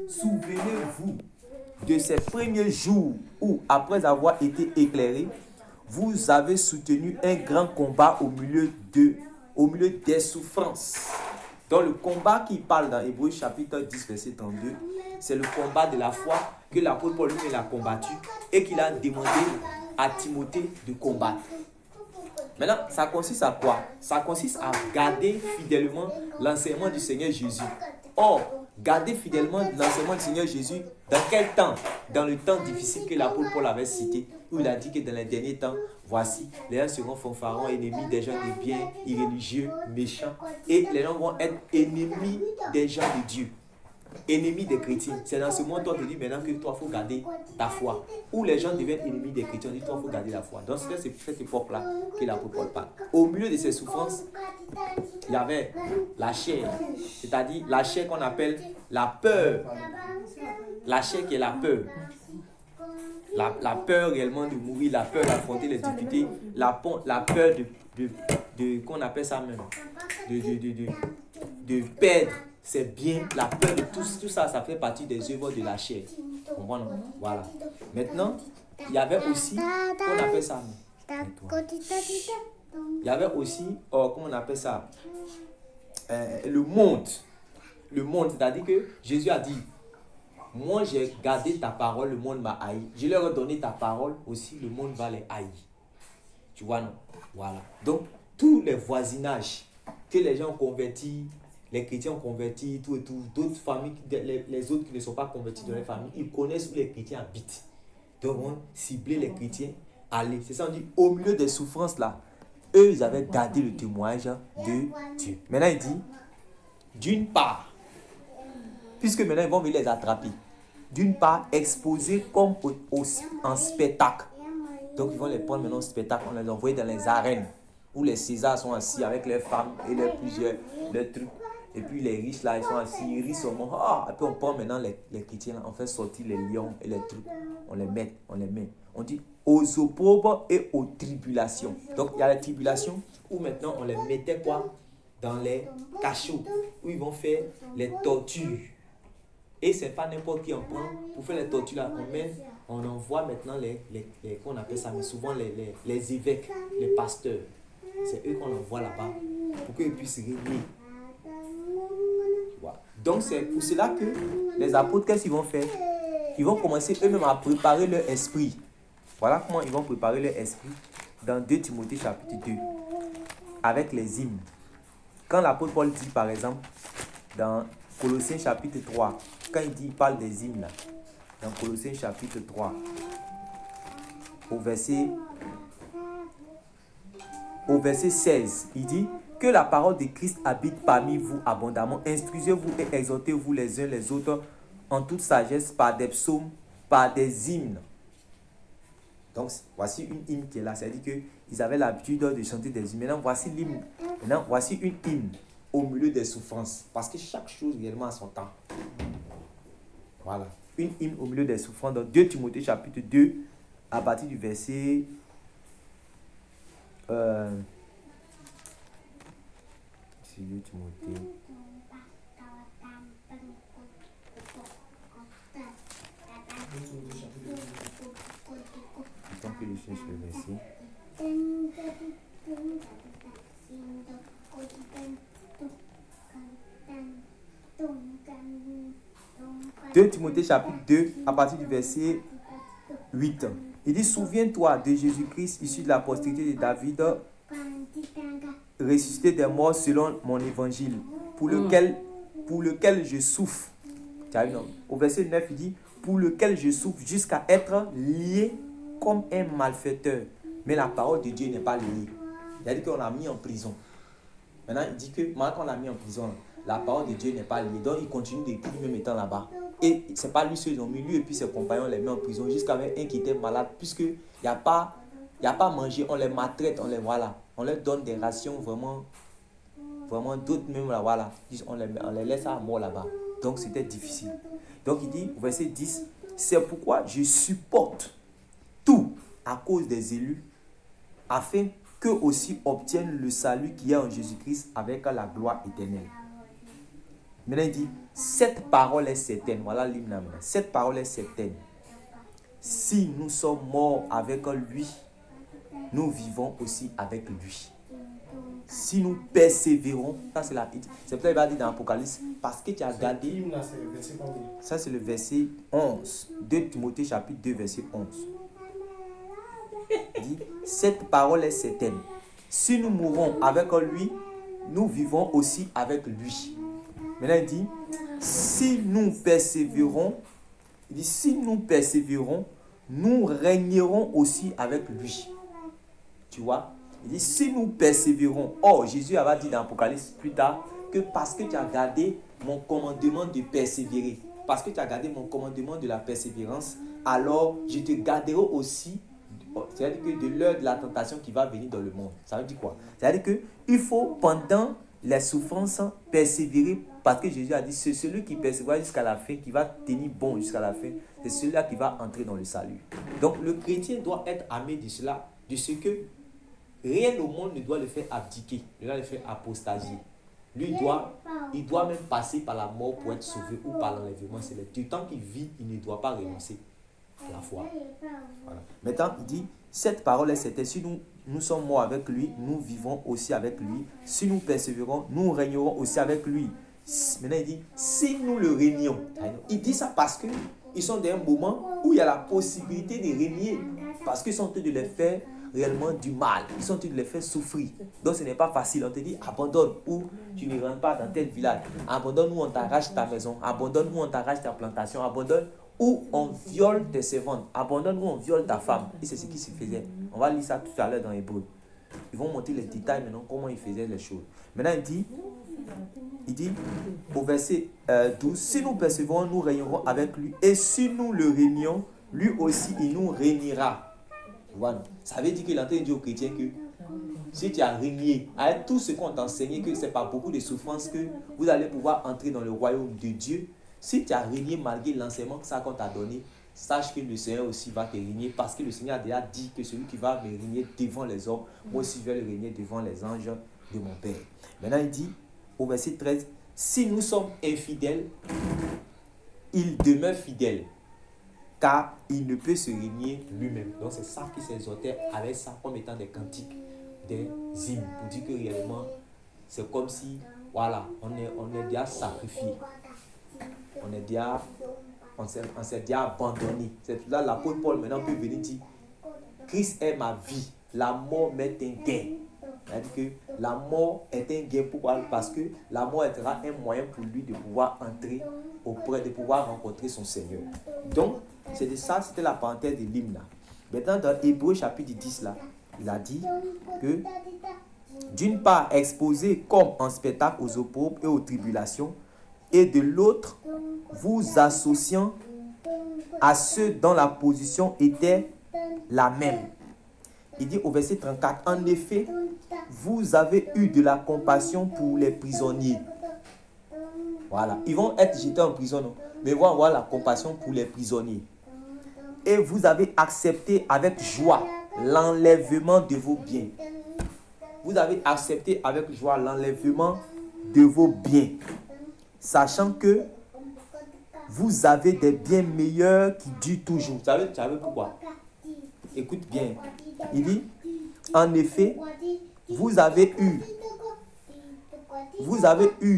Souvenez-vous de ces premiers jours où, après avoir été éclairés, vous avez soutenu un grand combat au milieu des souffrances. Dans le combat qui parle dans Hébreux chapitre 10, verset 32, c'est le combat de la foi que l'apôtre Paul lui a combattu et qu'il a demandé à Timothée de combattre. Maintenant, ça consiste à quoi? Ça consiste à garder fidèlement l'enseignement du Seigneur Jésus. Or, garder fidèlement l'enseignement du Seigneur Jésus, dans quel temps? Dans le temps difficile que l'apôtre Paul avait cité, où il a dit que dans les derniers temps, voici, les gens seront fanfarons, ennemis des gens de bien, irréligieux, méchants, et les gens vont être ennemis des gens de Dieu, ennemis des chrétiens. C'est dans ce monde, on te dit maintenant que toi, il faut garder ta foi. Où les gens deviennent ennemis des chrétiens, on dit toi, il faut garder la foi. Donc, c'est cette époque-là que l'apôtre Paul parle. Au milieu de ces souffrances, il y avait la chair, c'est-à-dire la chair qu'on appelle la peur. La chair qui est la peur. La peur réellement de mourir, la peur d'affronter les difficultés, la peur de qu'on appelle ça même, de perdre ses biens, la peur de tout ça, ça fait partie des œuvres de la chair. Comprenez? Voilà. Maintenant, il y avait aussi, qu'on appelle ça, il y avait aussi, comment on appelle ça, le monde. Le monde, c'est-à-dire que Jésus a dit, moi j'ai gardé ta parole, le monde m'a haï. Je leur ai donné ta parole aussi, le monde va les haïr. Tu vois, non? Voilà. Donc, tous les voisinages que les gens ont convertis, les chrétiens ont converti, tout et tout, d'autres familles, les autres qui ne sont pas convertis dans les familles, ils connaissent où les chrétiens habitent. Donc, on cibler les chrétiens, aller. C'est ça, on dit, au milieu des souffrances là, eux, ils avaient gardé le témoignage de Dieu. Maintenant, il dit, d'une part, puisque maintenant ils vont venir les attraper, d'une part, exposés comme en spectacle. Donc, ils vont les prendre maintenant au spectacle, on les envoie dans les arènes, où les Césars sont assis avec leurs femmes et leurs trucs. Et puis les riches là, ils sont assis, ils rient seulement. Ah, et puis on prend maintenant les chrétiens, là, on fait sortir les lions et les trucs. On les met. On dit aux opprobres et aux tribulations. Donc il y a les tribulations où maintenant on les mettait quoi? Dans les cachots, où ils vont faire les tortures. Et c'est pas n'importe qui en prend pour faire les tortures là. On envoie maintenant qu'on appelle ça, mais souvent les évêques, les pasteurs. C'est eux qu'on envoie là-bas pour qu'ils puissent régner. Donc c'est pour cela que les apôtres, qu'est-ce qu'ils vont faire? Ils vont commencer eux-mêmes à préparer leur esprit. Voilà comment ils vont préparer leur esprit dans 2 Timothée chapitre 2, avec les hymnes. Quand l'apôtre Paul dit par exemple, dans Colossiens chapitre 3, quand il parle des hymnes, là, dans Colossiens chapitre 3, au verset 16, il dit: que la parole de Christ habite parmi vous abondamment. Instruisez-vous et exhortez-vous les uns les autres en toute sagesse par des psaumes, par des hymnes. Donc, voici une hymne qui est là. C'est-à-dire qu'ils avaient l'habitude de chanter des hymnes. Maintenant, voici l'hymne. Maintenant, voici une hymne au milieu des souffrances. Parce que chaque chose réellement a son temps. Voilà. Une hymne au milieu des souffrances. Dans 2 Timothée chapitre 2, à partir du verset... c'est 2 Timothée. Attends que je cherche le verset. 2 Timothée chapitre 2, à partir du verset 8. Il dit: souviens-toi de Jésus-Christ, issu de la postérité de David, ressuscité des morts selon mon évangile, pour lequel je souffre. Au verset 9, il dit: pour lequel je souffre jusqu'à être lié comme un malfaiteur. Mais la parole de Dieu n'est pas liée. Il a dit qu'on l'a mis en prison. Maintenant, il dit que maintenant qu'on l'a mis en prison, la parole de Dieu n'est pas liée. Donc, il continue d'écrire même étant là-bas. Et ce n'est pas lui seul, ils ont mis lui et puis ses compagnons, les met en prison jusqu'à un qui était malade, puisqu'il n'y a pas à manger, on les maltraite, on leur donne des rations vraiment d'autres même là, voilà. On les laisse à mort là-bas. Donc, c'était difficile. Donc, il dit, au verset 10, c'est pourquoi je supporte tout à cause des élus, afin qu'eux aussi obtiennent le salut qui est en Jésus-Christ avec la gloire éternelle. Maintenant, il dit, cette parole est certaine. Voilà l'hymne. Cette parole est certaine. Si nous sommes morts avec lui, nous vivons aussi avec lui. Si nous persévérons, ça c'est la petite. C'est pour ça qu'il va dire dans l'Apocalypse, parce que tu as gardé. Ça c'est le verset 11. 2 Timothée chapitre 2 verset 11. Il dit, cette parole est certaine. Si nous mourons avec lui, nous vivons aussi avec lui. Maintenant il dit, si nous persévérons, il dit, si nous persévérons, nous régnerons aussi avec lui. Tu vois? Il dit, si nous persévérons. Oh, Jésus avait dit dans l'Apocalypse plus tard que parce que tu as gardé mon commandement de persévérer, parce que tu as gardé mon commandement de la persévérance, alors je te garderai aussi. C'est-à-dire que de l'heure de la tentation qui va venir dans le monde. Ça veut dire quoi? C'est-à-dire qu'il faut, pendant les souffrances, persévérer, parce que Jésus a dit, c'est celui qui persévère jusqu'à la fin, qui va tenir bon jusqu'à la fin, c'est celui-là qui va entrer dans le salut. Donc le chrétien doit être armé de cela, de ce que rien au monde ne doit le faire abdiquer, ne doit le faire apostasier. Lui, il doit même passer par la mort pour être sauvé ou par l'enlèvement céleste. Du temps qu'il vit, il ne doit pas renoncer à la foi. Voilà. Maintenant, il dit, cette parole est certaine. Si nous sommes morts avec lui, nous vivons aussi avec lui. Si nous persévérons, nous régnerons aussi avec lui. Maintenant, il dit, si nous le régnons. Il dit ça parce qu'ils sont dans un moment où il y a la possibilité de régner. Parce qu'ils sont en train de les faire réellement du mal. Ils sont en train de les faire souffrir. Donc ce n'est pas facile. On te dit abandonne ou tu ne rentres pas dans tel village. Abandonne ou on t'arrache ta maison. Abandonne ou on t'arrache ta plantation. Abandonne ou on viole tes servantes. Abandonne ou on viole ta femme. Et c'est ce qui se faisait. On va lire ça tout à l'heure dans Hébreu. Ils vont montrer les détails maintenant, comment ils faisaient les choses. Maintenant il dit au verset 12, si nous persévérons, nous régnerons avec lui. Et si nous le régnons, lui aussi il nous régnera. Voilà. Ça veut dire qu'il est en train de dire aux chrétiens que si tu as régné, avec tout ce qu'on t'a enseigné, que ce n'est pas beaucoup de souffrance que vous allez pouvoir entrer dans le royaume de Dieu. Si tu as régné malgré l'enseignement que ça qu'on t'a donné, sache que le Seigneur aussi va te régner, parce que le Seigneur a déjà dit que celui qui va me régner devant les hommes, moi aussi je vais le régner devant les anges de mon Père. Maintenant il dit au verset 13, si nous sommes infidèles, il demeure fidèle, car il ne peut se régner lui-même. Donc c'est ça qui s'exhortait avec ça comme étant des cantiques, des hymnes, pour dire que réellement c'est comme si, voilà, on est déjà sacrifié. On s'est déjà abandonné. C'est là l'apôtre Paul maintenant peut venir dire, Christ est ma vie, la mort m'est un gain. C'est-à-dire que la mort est un gain. Pourquoi? Parce que la mort sera un moyen pour lui de pouvoir entrer auprès, de pouvoir rencontrer son Seigneur. Donc, c'est de ça, c'était la parenthèse de l'hymne là. Maintenant, dans Hébreu chapitre 10 là, il a dit que d'une part exposé comme un spectacle aux opprobriums et aux tribulations, et de l'autre vous associant à ceux dont la position était la même. Il dit au verset 34, en effet, vous avez eu de la compassion pour les prisonniers. Voilà, ils vont être jetés en prison, non? Mais vous avoir la compassion pour les prisonniers. Et vous avez accepté avec joie l'enlèvement de vos biens. Vous avez accepté avec joie l'enlèvement de vos biens, sachant que vous avez des biens meilleurs qui durent toujours. Vous savez pourquoi? Écoute bien. Il dit, en effet, vous avez eu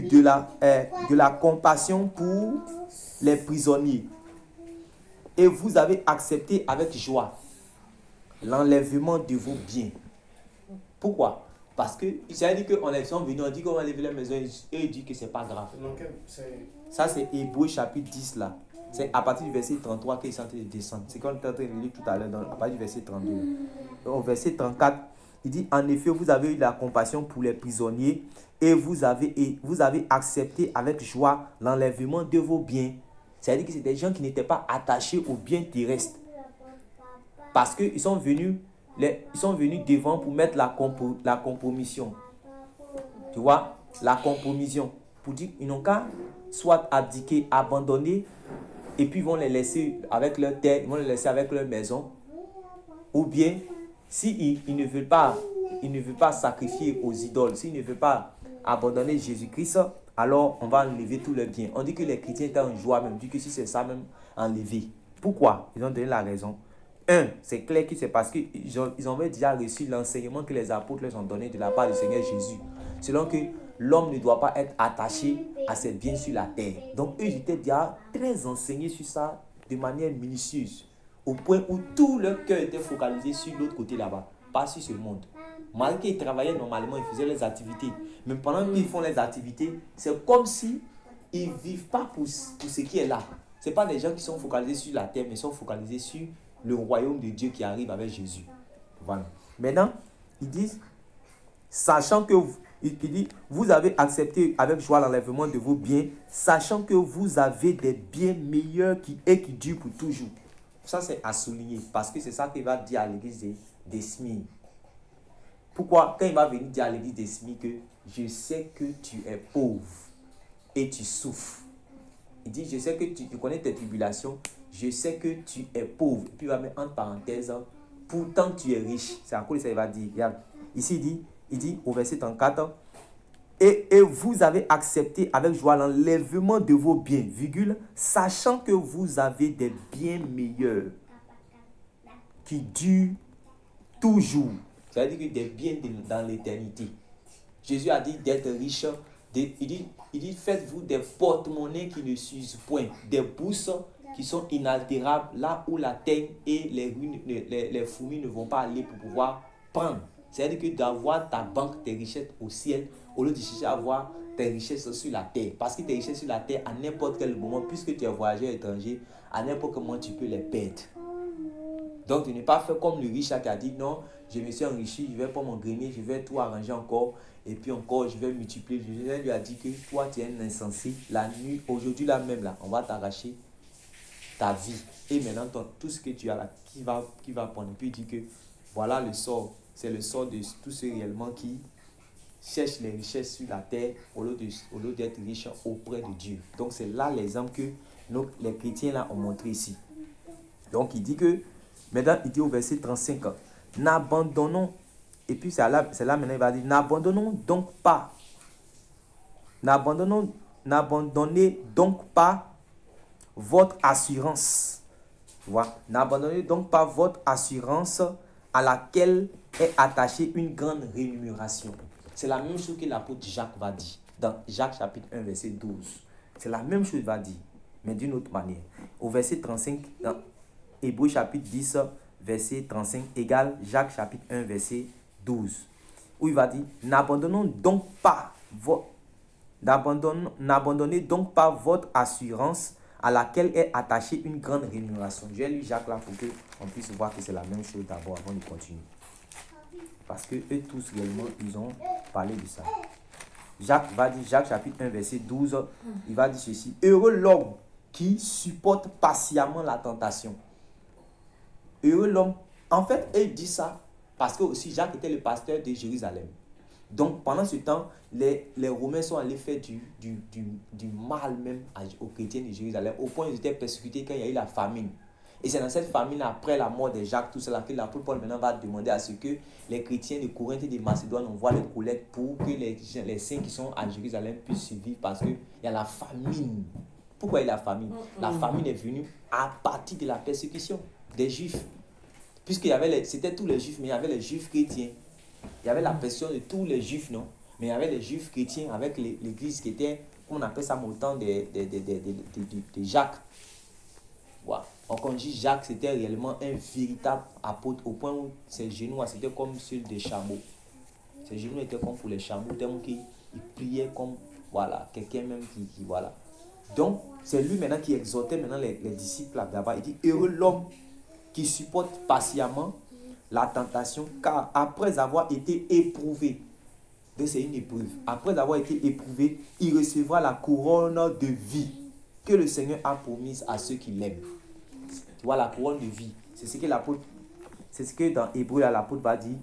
de la compassion pour les prisonniers. Et vous avez accepté avec joie l'enlèvement de vos biens. Pourquoi? Parce que ça veut dire qu'on est venus, on dit qu'on va enlever la maison et ils disent que c'est pas grave. Ça c'est Hébreu chapitre 10 là. C'est à partir du verset 33 qu'ils sont en train de descendre. C'est comme on était en train de lire tout à l'heure à partir du verset 32. Au verset 34, il dit en effet vous avez eu la compassion pour les prisonniers et vous avez accepté avec joie l'enlèvement de vos biens. C'est-à-dire que c'est des gens qui n'étaient pas attachés aux biens terrestres. Parce qu'ils sont venus devant pour mettre la compromission. Tu vois, la compromission. Pour dire qu'ils n'ont qu'à soit abdiquer, abandonner, et puis ils vont les laisser avec leur terre, ils vont les laisser avec leur maison. Ou bien, s'ils ne veulent pas sacrifier aux idoles, s'ils ne veulent pas abandonner Jésus-Christ, alors on va enlever tous leurs biens. On dit que les chrétiens étaient en joie même. On dit que si c'est ça même, enlevé. Pourquoi? Ils ont donné la raison. Un, c'est clair que c'est parce qu'ils ont déjà reçu l'enseignement que les apôtres leur ont donné de la part du Seigneur Jésus. Selon que l'homme ne doit pas être attaché à ses biens sur la terre. Donc eux, ils étaient déjà très enseignés sur ça de manière minutieuse. Au point où tout leur cœur était focalisé sur l'autre côté là-bas, pas sur ce monde. Malgré qu'ils travaillaient normalement, ils faisaient leurs activités. Mais pendant qu'ils font les activités, c'est comme si ils ne vivent pas pour ce qui est là. Ce n'est pas des gens qui sont focalisés sur la terre, mais sont focalisés sur le royaume de Dieu qui arrive avec Jésus. Voilà. Maintenant, ils disent, sachant que vous avez accepté avec joie l'enlèvement de vos biens, sachant que vous avez des biens meilleurs qui durent pour toujours. Ça, c'est à souligner, parce que c'est ça qu'il va dire à l'église des Smyrne. Pourquoi? Quand il va venir dire à l'église des Smyrne que je sais que tu es pauvre et tu souffres. Il dit, je sais que tu connais tes tribulations, je sais que tu es pauvre. Et puis il va mettre entre parenthèses, pourtant tu es riche. C'est encore ça, il va dire. Regarde. Ici, il dit au verset 34, et vous avez accepté avec joie l'enlèvement de vos biens, virgule, sachant que vous avez des biens meilleurs qui durent toujours. Ça veut dire que des biens dans l'éternité. Jésus a dit d'être riche. Il dit faites-vous des porte-monnaies qui ne s'usent point, des bourses qui sont inaltérables, là où la teigne et les fourmis ne vont pas aller pour pouvoir prendre. C'est-à-dire que d'avoir ta banque, tes richesses au ciel, au lieu de chercher à avoir tes richesses sur la terre. Parce que tes richesses sur la terre, à n'importe quel moment, puisque tu es voyageur étranger, à n'importe quel moment, tu peux les perdre. Donc, tu n'es pas fait comme le riche qui a dit, non, je me suis enrichi, je vais pas m'engrainer, je vais tout arranger encore, et puis encore, je vais multiplier. Je lui a dit que toi, tu es un insensé. La nuit, aujourd'hui, là même, là, on va t'arracher ta vie. Et maintenant, tout ce que tu as là, qui va prendre. Puis il dit que voilà le sort. C'est le sort de tous ceux réellement qui cherchent les richesses sur la terre au lieu d'être riches auprès de Dieu. Donc, c'est là l'exemple que les chrétiens là ont montré ici. Donc, il dit que, maintenant, il dit au verset 35, n'abandonnons, et puis c'est là maintenant, il va dire, n'abandonnez donc pas votre assurance. Tu vois, n'abandonnez donc pas votre assurance à laquelle est attachée une grande rémunération. C'est la même chose que l'apôtre Jacques va dire dans Jacques chapitre 1 verset 12. C'est la même chose qu'il va dire, mais d'une autre manière. Au verset 35, dans Hébreux chapitre 10 verset 35 égale Jacques chapitre 1 verset 12. Où il va dire, n'abandonnez donc pas votre assurance à laquelle est attachée une grande rémunération. Je vais lire Jacques là pour qu'on puisse voir que c'est la même chose d'abord avant de continuer. Parce que eux tous réellement, ils ont parlé de ça. Jacques va dire, Jacques chapitre 1 verset 12, il va dire ceci. Heureux l'homme qui supporte patiemment la tentation. Heureux l'homme. En fait, il dit ça parce que aussi Jacques était le pasteur de Jérusalem. Donc, pendant ce temps, les Romains sont allés faire du mal même aux chrétiens de Jérusalem, au point où ils étaient persécutés quand il y a eu la famine. Et c'est dans cette famine, après la mort de Jacques, tout cela, que l'apôtre Paul maintenant va demander à ce que les chrétiens de Corinthe et de Macédoine envoient les collectes pour que les saints qui sont à Jérusalem puissent survivre parce qu'il y a la famine. Pourquoi il y a la famine? La famine est venue à partir de la persécution des Juifs. Puisqu'il y avait c'était tous les Juifs, mais il y avait les Juifs chrétiens. Il y avait la pression de tous les Juifs, non? Mais il y avait les Juifs chrétiens avec l'église qui était, on appelle ça au temps de Jacques. Voilà. Donc on dit Jacques, c'était réellement un véritable apôtre au point où ses genoux, c'était comme ceux des chameaux. Ses genoux étaient comme pour les chameaux, tellement qu'il priait comme, voilà, quelqu'un même qui voilà. Donc, c'est lui maintenant qui exhortait maintenant les disciples là-bas. Il dit, heureux l'homme qui supporte patiemment la tentation, car après avoir été éprouvé, donc c'est une épreuve, après avoir été éprouvé, il recevra la couronne de vie que le Seigneur a promise à ceux qui l'aiment. Tu vois, la couronne de vie, c'est ce que dans Hébreu l'apôtre va dire.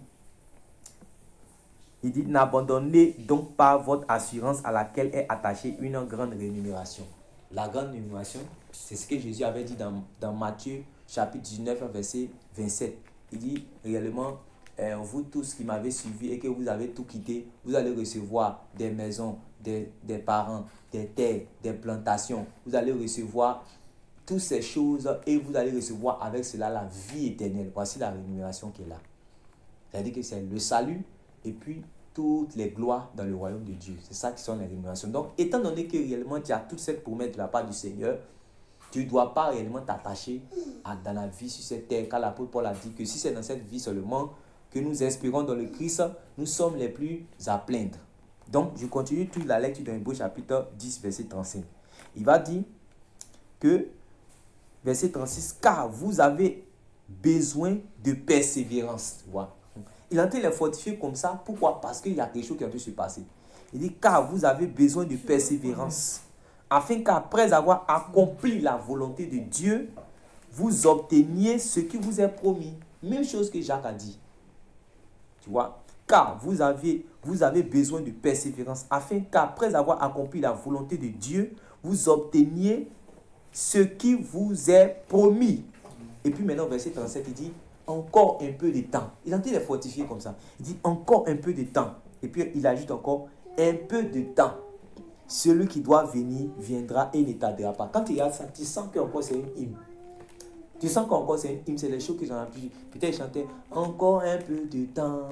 Il dit, n'abandonnez donc pas votre assurance à laquelle est attachée une grande rémunération. La grande rémunération, c'est ce que Jésus avait dit dans Matthieu chapitre 19, verset 27. Il dit réellement, vous tous qui m'avez suivi et que vous avez tout quitté, vous allez recevoir des maisons, des parents, des terres, des plantations. Vous allez recevoir toutes ces choses et vous allez recevoir avec cela la vie éternelle. Voici la rémunération qui est là. C'est-à-dire que c'est le salut et puis toutes les gloires dans le royaume de Dieu. C'est ça qui sont les rémunérations. Donc, étant donné que réellement tu as toute cette promesse de la part du Seigneur, tu ne dois pas réellement t'attacher dans la vie sur cette terre. Car l'apôtre Paul a dit que si c'est dans cette vie seulement que nous espérons dans le Christ, nous sommes les plus à plaindre. Donc, je continue toute la lecture dans Hébreux chapitre 10, verset 35. Il va dire que, verset 36, car vous avez besoin de persévérance. Tu vois? Il est en train de les fortifier comme ça. Pourquoi? Parce qu'il y a quelque chose qui est en train de se passer. Il dit, car vous avez besoin de persévérance, afin qu'après avoir accompli la volonté de Dieu, vous obteniez ce qui vous est promis. Même chose que Jacques a dit. Tu vois? Car vous avez besoin de persévérance, afin qu'après avoir accompli la volonté de Dieu, vous obteniez ce qui vous est promis. Et puis maintenant, verset 37, il dit, encore un peu de temps. Il est en train de les fortifier comme ça. Il dit, encore un peu de temps. Et puis il ajoute encore, un peu de temps. Celui qui doit venir, viendra et ne tardera pas. Quand tu regardes ça, tu sens qu'encore c'est une hymne. Tu sens qu'encore c'est une hymne. C'est les choses qu'ils ont appris. Peut-être ils chantaient, encore un peu de temps.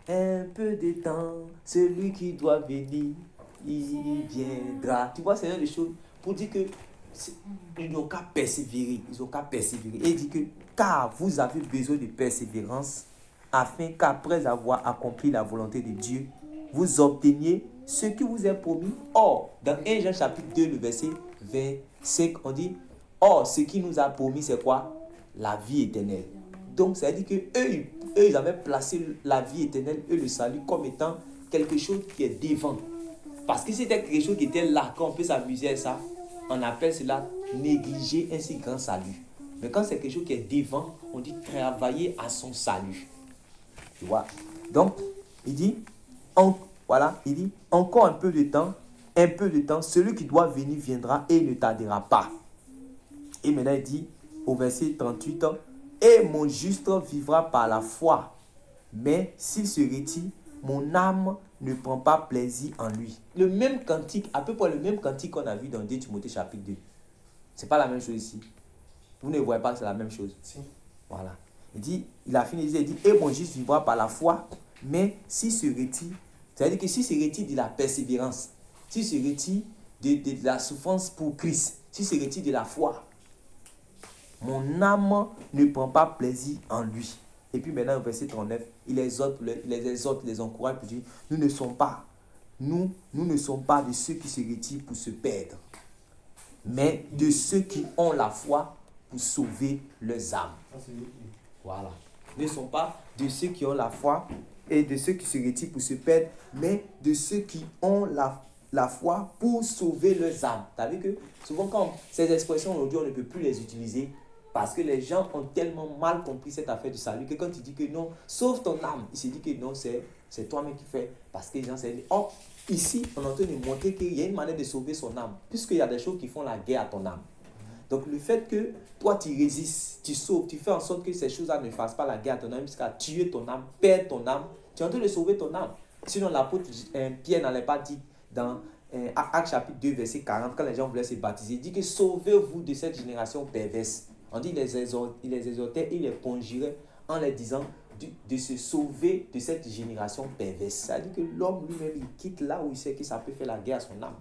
Un peu de temps. Celui qui doit venir, il viendra. Tu vois, c'est des choses pour dire que ils n'ont qu'à persévérer. Ils ont qu'à persévérer. Et il dit que, car vous avez besoin de persévérance, afin qu'après avoir accompli la volonté de Dieu, vous obteniez ce qui vous est promis. Or, dans 1 Jean chapitre 2, le verset 25, on dit, or, ce qui nous a promis, c'est quoi? La vie éternelle. Donc, ça veut dire que eux, ils avaient placé la vie éternelle et le salut comme étant quelque chose qui est devant. Parce que c'était quelque chose qui était là, quand on peut s'amuser à ça, on appelle cela négliger un si grand salut. Mais quand c'est quelque chose qui est devant, on dit travailler à son salut. Tu vois? Donc, il dit, voilà, il dit, encore un peu de temps, celui qui doit venir viendra et ne tardera pas. Et maintenant, il dit, au verset 38, et mon juste vivra par la foi, mais s'il se retire, mon âme ne prend pas plaisir en lui. Le même cantique, à peu près le même cantique qu'on a vu dans 2 Timothée chapitre 2. C'est pas la même chose ici. Vous ne voyez pas que c'est la même chose. Si. Voilà. Il a fini, il dit, et mon juste vivra par la foi, mais s'il se retire, c'est-à-dire que s'il se retire de la persévérance, s'il se retire de la souffrance pour Christ, s'il se retire de la foi, mon âme ne prend pas plaisir en lui. Et puis maintenant, au verset 39, il les exhorte, les encourage pour dire, nous ne sommes pas de ceux qui se retirent pour se perdre, mais de ceux qui ont la foi pour sauver leurs âmes. Voilà. Nous ne sommes pas de ceux qui ont la foi et de ceux qui se retirent pour se perdre, mais de ceux qui ont la foi pour sauver leurs âmes. Tu as vu que souvent quand ces expressions aujourd'hui, on ne peut plus les utiliser parce que les gens ont tellement mal compris cette affaire du salut que quand tu dis que non, sauve ton âme, il se dit que non, c'est toi-même qui fais. Parce que les gens se disent, oh, ici, on est en train de montrer qu'il y a une manière de sauver son âme, puisqu'il y a des choses qui font la guerre à ton âme. Donc le fait que toi tu résistes, tu sauves, tu fais en sorte que ces choses-là ne fassent pas la guerre à ton âme, jusqu'à tuer ton âme, perdre ton âme, tu es en train de sauver ton âme. Sinon l'apôtre Pierre n'allait pas dire dans Actes chapitre 2 verset 40, quand les gens voulaient se baptiser, il dit que sauvez-vous de cette génération perverse. On dit il les exhortait, il les conjurait en les disant de se sauver de cette génération perverse. Ça veut dire que l'homme lui-même, il quitte là où il sait que ça peut faire la guerre à son âme.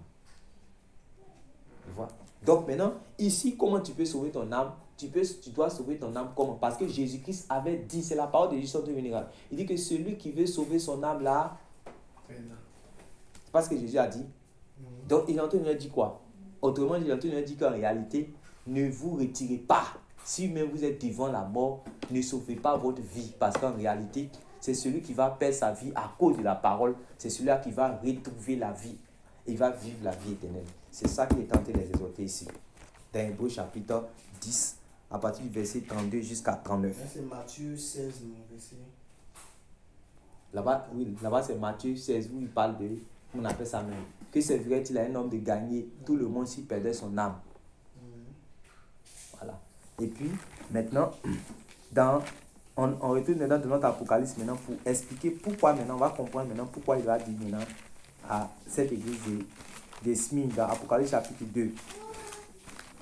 Tu vois? Donc maintenant, ici, comment tu peux sauver ton âme? Tu dois sauver ton âme comment? Parce que Jésus-Christ avait dit, c'est la parole de Jésus de vénéral. Il dit que celui qui veut sauver son âme là, c'est pas ce que Jésus a dit. Donc il est en train de nous dire quoi? Autrement, il est en train de nous dire qu'en réalité, ne vous retirez pas. Si même vous êtes devant la mort, ne sauvez pas votre vie. Parce qu'en réalité, c'est celui qui va perdre sa vie à cause de la parole. C'est celui-là qui va retrouver la vie. Il va vivre la vie éternelle. C'est ça qu'il est en train de les exhorter ici. Dans Hébreux chapitre 10, à partir du verset 32 jusqu'à 39. Là, c'est Matthieu 16, mon verset. Là-bas, oui, là-bas c'est Matthieu 16 où il parle de, on appelle ça même, que c'est vrai qu'il a un homme de gagner, tout le monde s'y perdait son âme. Voilà. Et puis, maintenant, on retourne maintenant dans notre Apocalypse maintenant pour expliquer pourquoi maintenant, on va comprendre maintenant pourquoi il va dire maintenant à cette église de Smyrne dans Apocalypse chapitre 2.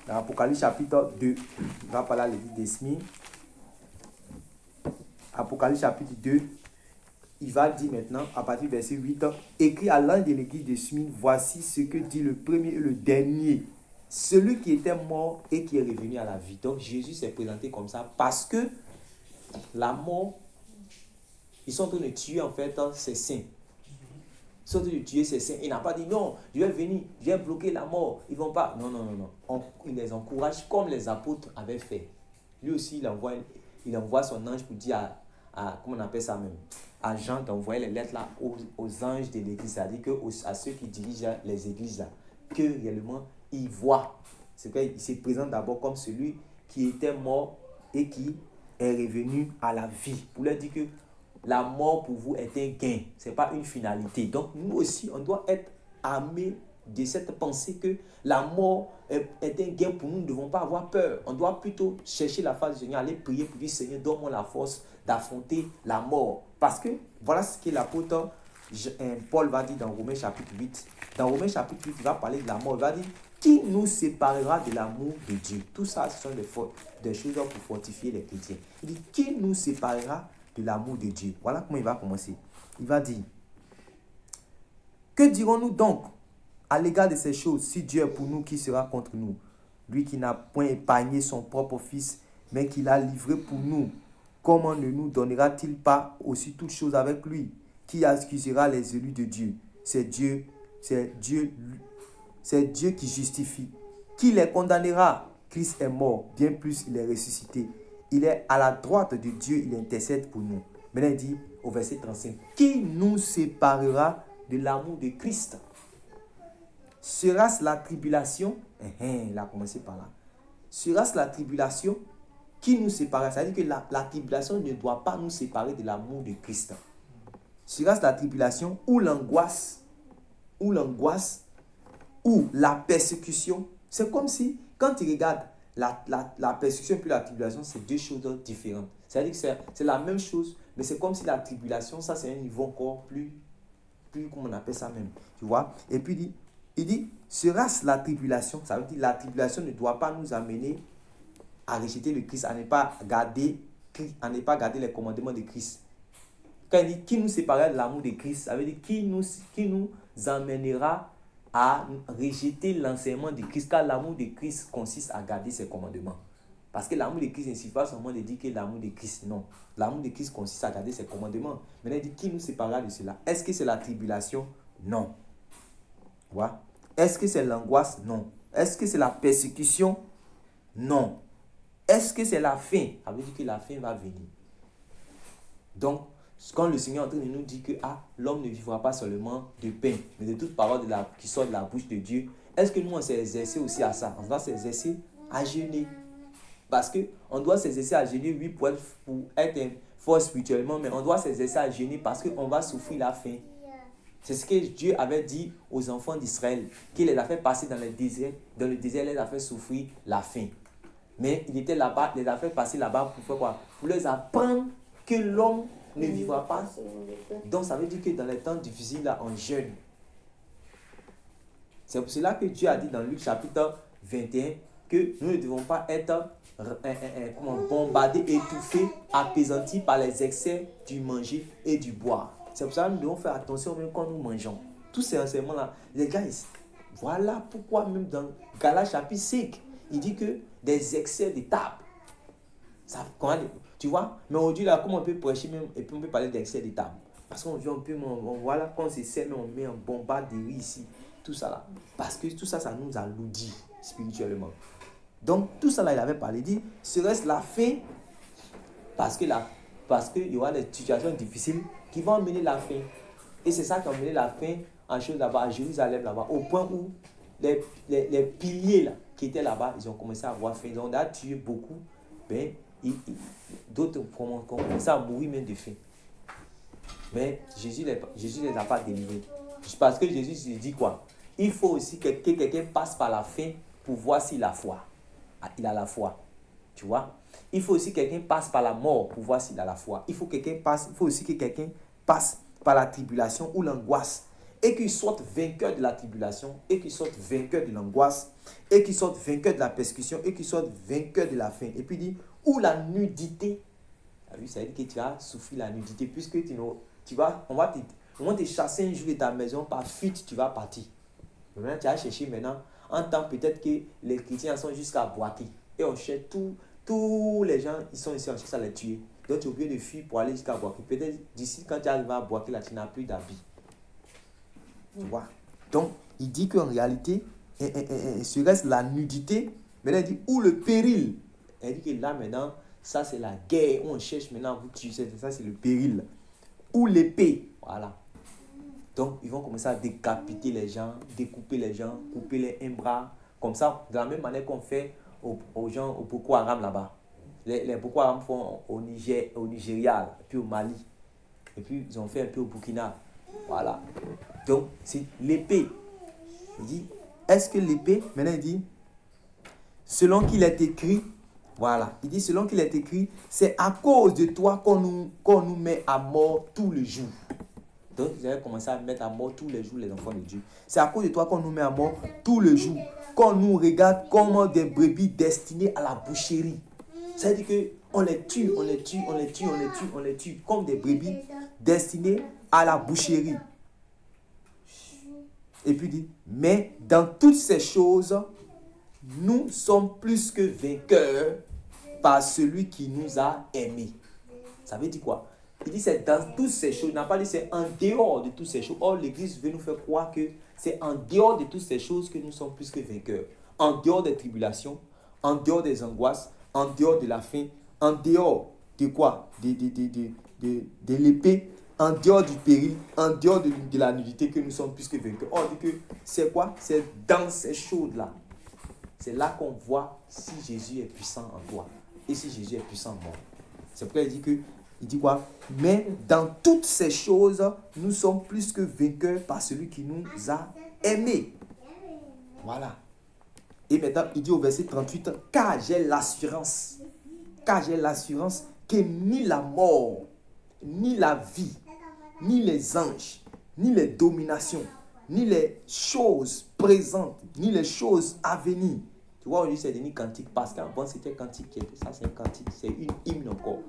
Dans Apocalypse chapitre 2, il va parler à l'église de Smyrne. Apocalypse chapitre 2, il va dire maintenant, à partir du verset 8, écrit à l'ange de l'église de Smyrne, voici ce que dit le premier et le dernier, celui qui était mort et qui est revenu à la vie. Donc Jésus s'est présenté comme ça parce que la mort, ils sont en train de tuer en fait ses saints. Ils sont en train de tuer ses saints. Il n'a pas dit non, je vais venir, je vais bloquer la mort. Ils ne vont pas. Non. Il les encourage comme les apôtres avaient fait. Lui aussi, il envoie son ange pour dire comment on appelle ça même, à Jean d'envoyer les lettres là aux anges de l'église, c'est-à-dire à ceux qui dirigent les églises là, que réellement ils voient. C'est qu'il se présente d'abord comme celui qui était mort et qui est revenu à la vie. Pour leur dire que la mort pour vous est un gain, ce n'est pas une finalité. Donc nous aussi, on doit être armés de cette pensée que la mort est un gain pour nous. Nous ne devons pas avoir peur. On doit plutôt chercher la face du Seigneur, aller prier pour dire Seigneur, donne-moi la force d'affronter la mort. Parce que voilà ce que l'apôtre Paul va dire dans Romains chapitre 8. Dans Romains chapitre 8, il va parler de la mort. Il va dire qui nous séparera de l'amour de Dieu. Tout ça, ce sont des choses pour fortifier les chrétiens. Il dit qui nous séparera de l'amour de Dieu. Voilà comment il va commencer. Il va dire que dirons-nous donc à l'égard de ces choses? Si Dieu est pour nous, qui sera contre nous? Lui qui n'a point épargné son propre fils, mais qui l'a livré pour nous, comment ne nous donnera-t-il pas aussi toutes choses avec lui? Qui accusera les élus de Dieu? C'est Dieu qui justifie. Qui les condamnera? Christ est mort, bien plus il est ressuscité. Il est à la droite de Dieu, il intercède pour nous. Maintenant il dit au verset 35, qui nous séparera de l'amour de Christ? Sera-ce la tribulation? Il a commencé par là. Sera-ce la tribulation qui nous séparera? C'est-à-dire que la tribulation ne doit pas nous séparer de l'amour de Christ. Sera-ce la tribulation ou l'angoisse ou la persécution? C'est comme si, quand tu regardes la persécution et la tribulation, c'est deux choses différentes. C'est-à-dire que c'est la même chose, mais c'est comme si la tribulation, ça c'est un niveau encore plus comment on appelle ça même. Tu vois? Et puis il dit, sera-ce la tribulation? Ça veut dire que la tribulation ne doit pas nous amener à rejeter le Christ, à ne pas garder les commandements de Christ. Quand il dit qui nous séparera de l'amour de Christ, ça veut dire qui nous amènera à rejeter l'enseignement de Christ, car l'amour de Christ consiste à garder ses commandements. Parce que l'amour de Christ ne suffit pas seulement de dire que l'amour de Christ, non. L'amour de Christ consiste à garder ses commandements. Maintenant, il dit qui nous séparera de cela? Est-ce que c'est la tribulation? Non. Voilà. Est-ce que c'est l'angoisse? Non. Est-ce que c'est la persécution? Non. Est-ce que c'est la faim? Ça veut dire que la faim va venir. Donc, quand le Seigneur est en train de nous dire que l'homme ne vivra pas seulement de pain, mais de toute parole qui sort de la bouche de Dieu, est-ce que nous on s'est exercé aussi à ça? On doit s'exercer à jeûner. Parce qu'on doit s'exercer à jeûner, oui, pour être fort spirituellement, mais on doit s'exercer à jeûner parce qu'on va souffrir la faim. C'est ce que Dieu avait dit aux enfants d'Israël, qu'il les a fait passer dans le désert. Dans le désert, il les a fait souffrir la faim. Mais il était là-bas, il les a fait passer là-bas pour faire quoi? Pour les apprendre que l'homme ne vivra pas. Donc ça veut dire que dans les temps difficiles, là, on jeûne. C'est pour cela que Dieu a dit dans Luc chapitre 21 que nous ne devons pas être bombardés, étouffés, apaisantis par les excès du manger et du boire. C'est pour ça que nous devons faire attention même quand nous mangeons. Tous ces enseignements-là, les gars, voilà pourquoi même dans Galates chapitre 5, il dit que des excès de table. Ça, tu vois, mais aujourd'hui, là, comment on peut prêcher même, et puis on peut parler d'excès de table? Parce qu'on voilà, quand on se sert, on met un bombarderie ici, tout ça là. Parce que tout ça, ça nous alourdit spirituellement. Donc, tout ça là, il avait parlé, il dit, serait-ce la faim? Parce qu'il y aura des situations difficiles qui vont amener la faim. Et c'est ça qui a amené la faim en chose là-bas, à Jérusalem là-bas, au point où les piliers là, qui étaient là-bas, ils ont commencé à avoir faim. Donc, on a tué beaucoup. Ben, d'autres ont commencé à mourir même de faim. Mais Jésus ne les a pas délivrés. Parce que Jésus se dit quoi? Il faut aussi que quelqu'un passe par la faim pour voir s'il a foi. Il a la foi. Tu vois? Il faut aussi que quelqu'un passe par la mort pour voir s'il a la foi. Il faut aussi que quelqu'un passe par la tribulation ou l'angoisse. et qu'ils sortent vainqueurs de la tribulation, et qu'ils sortent vainqueurs de l'angoisse, et qu'ils sortent vainqueurs de la persécution, et qu'ils sortent vainqueurs de la faim. Et puis il dit, ou la nudité. Ah oui, ça veut dire que tu as souffert la nudité, puisque on va te chasser un jour de ta maison, par fuite, tu vas partir. Maintenant, tu as cherché maintenant, en temps peut-être que les chrétiens sont jusqu'à Boaké. Et on cherche tous les gens, ils sont ici, on cherche à les tuer. Donc tu es obligé de fuir pour aller jusqu'à Boaké. Peut-être d'ici, quand tu arrives à Boaké, là, tu n'as plus d'habits. Tu vois? Donc, il dit qu'en réalité, serait-ce la nudité, mais là, il dit, ou le péril. Il dit que là, maintenant, ça, c'est la guerre, où on cherche maintenant à vous tuer. Ça, c'est le péril. Ou l'épée. Voilà. Donc, ils vont commencer à décapiter les gens, découper les gens, couper les un bras. Comme ça, de la même manière qu'on fait aux gens au Boko Haram là-bas. Les Boko Haram font au Nigeria, puis au Mali. Et puis, ils ont fait un peu au Burkina. Voilà. Donc, c'est l'épée. Il dit, est-ce que l'épée, maintenant il dit, selon qu'il est écrit, voilà, il dit, selon qu'il est écrit, c'est à cause de toi qu'on nous met à mort tous les jours. Donc, vous avez commencé à mettre à mort tous les jours les enfants de Dieu. C'est à cause de toi qu'on nous met à mort tous les jours. Qu'on nous regarde comme des brebis destinées à la boucherie. C'est-à-dire qu'on les tue, on les tue, on les tue, on les tue, on les tue, comme des brebis destinées à la boucherie. Et puis il dit, mais dans toutes ces choses, nous sommes plus que vainqueurs par celui qui nous a aimés. Ça veut dire quoi? Il dit c'est dans toutes ces choses. Il n'a pas dit c'est en dehors de toutes ces choses. Or, l'Église veut nous faire croire que c'est en dehors de toutes ces choses que nous sommes plus que vainqueurs. En dehors des tribulations, en dehors des angoisses, en dehors de la faim, en dehors de quoi? De l'épée, en dehors du péril, en dehors de la nudité que nous sommes plus que vainqueurs. On dit que c'est quoi? C'est dans ces choses-là. C'est là qu'on voit si Jésus est puissant en toi et si Jésus est puissant en moi. C'est pourquoi il dit que, il dit quoi? Mais dans toutes ces choses, nous sommes plus que vainqueurs par celui qui nous a aimés. Voilà. Et maintenant, il dit au verset 38, car j'ai l'assurance que ni la mort, ni la vie, ni les anges, ni les dominations, ni les choses présentes, ni les choses à venir. Tu vois, aujourd'hui, c'est devenu cantique. Parce qu'avant, c'était cantique qui était. Ça, c'est un cantique. C'est une hymne encore.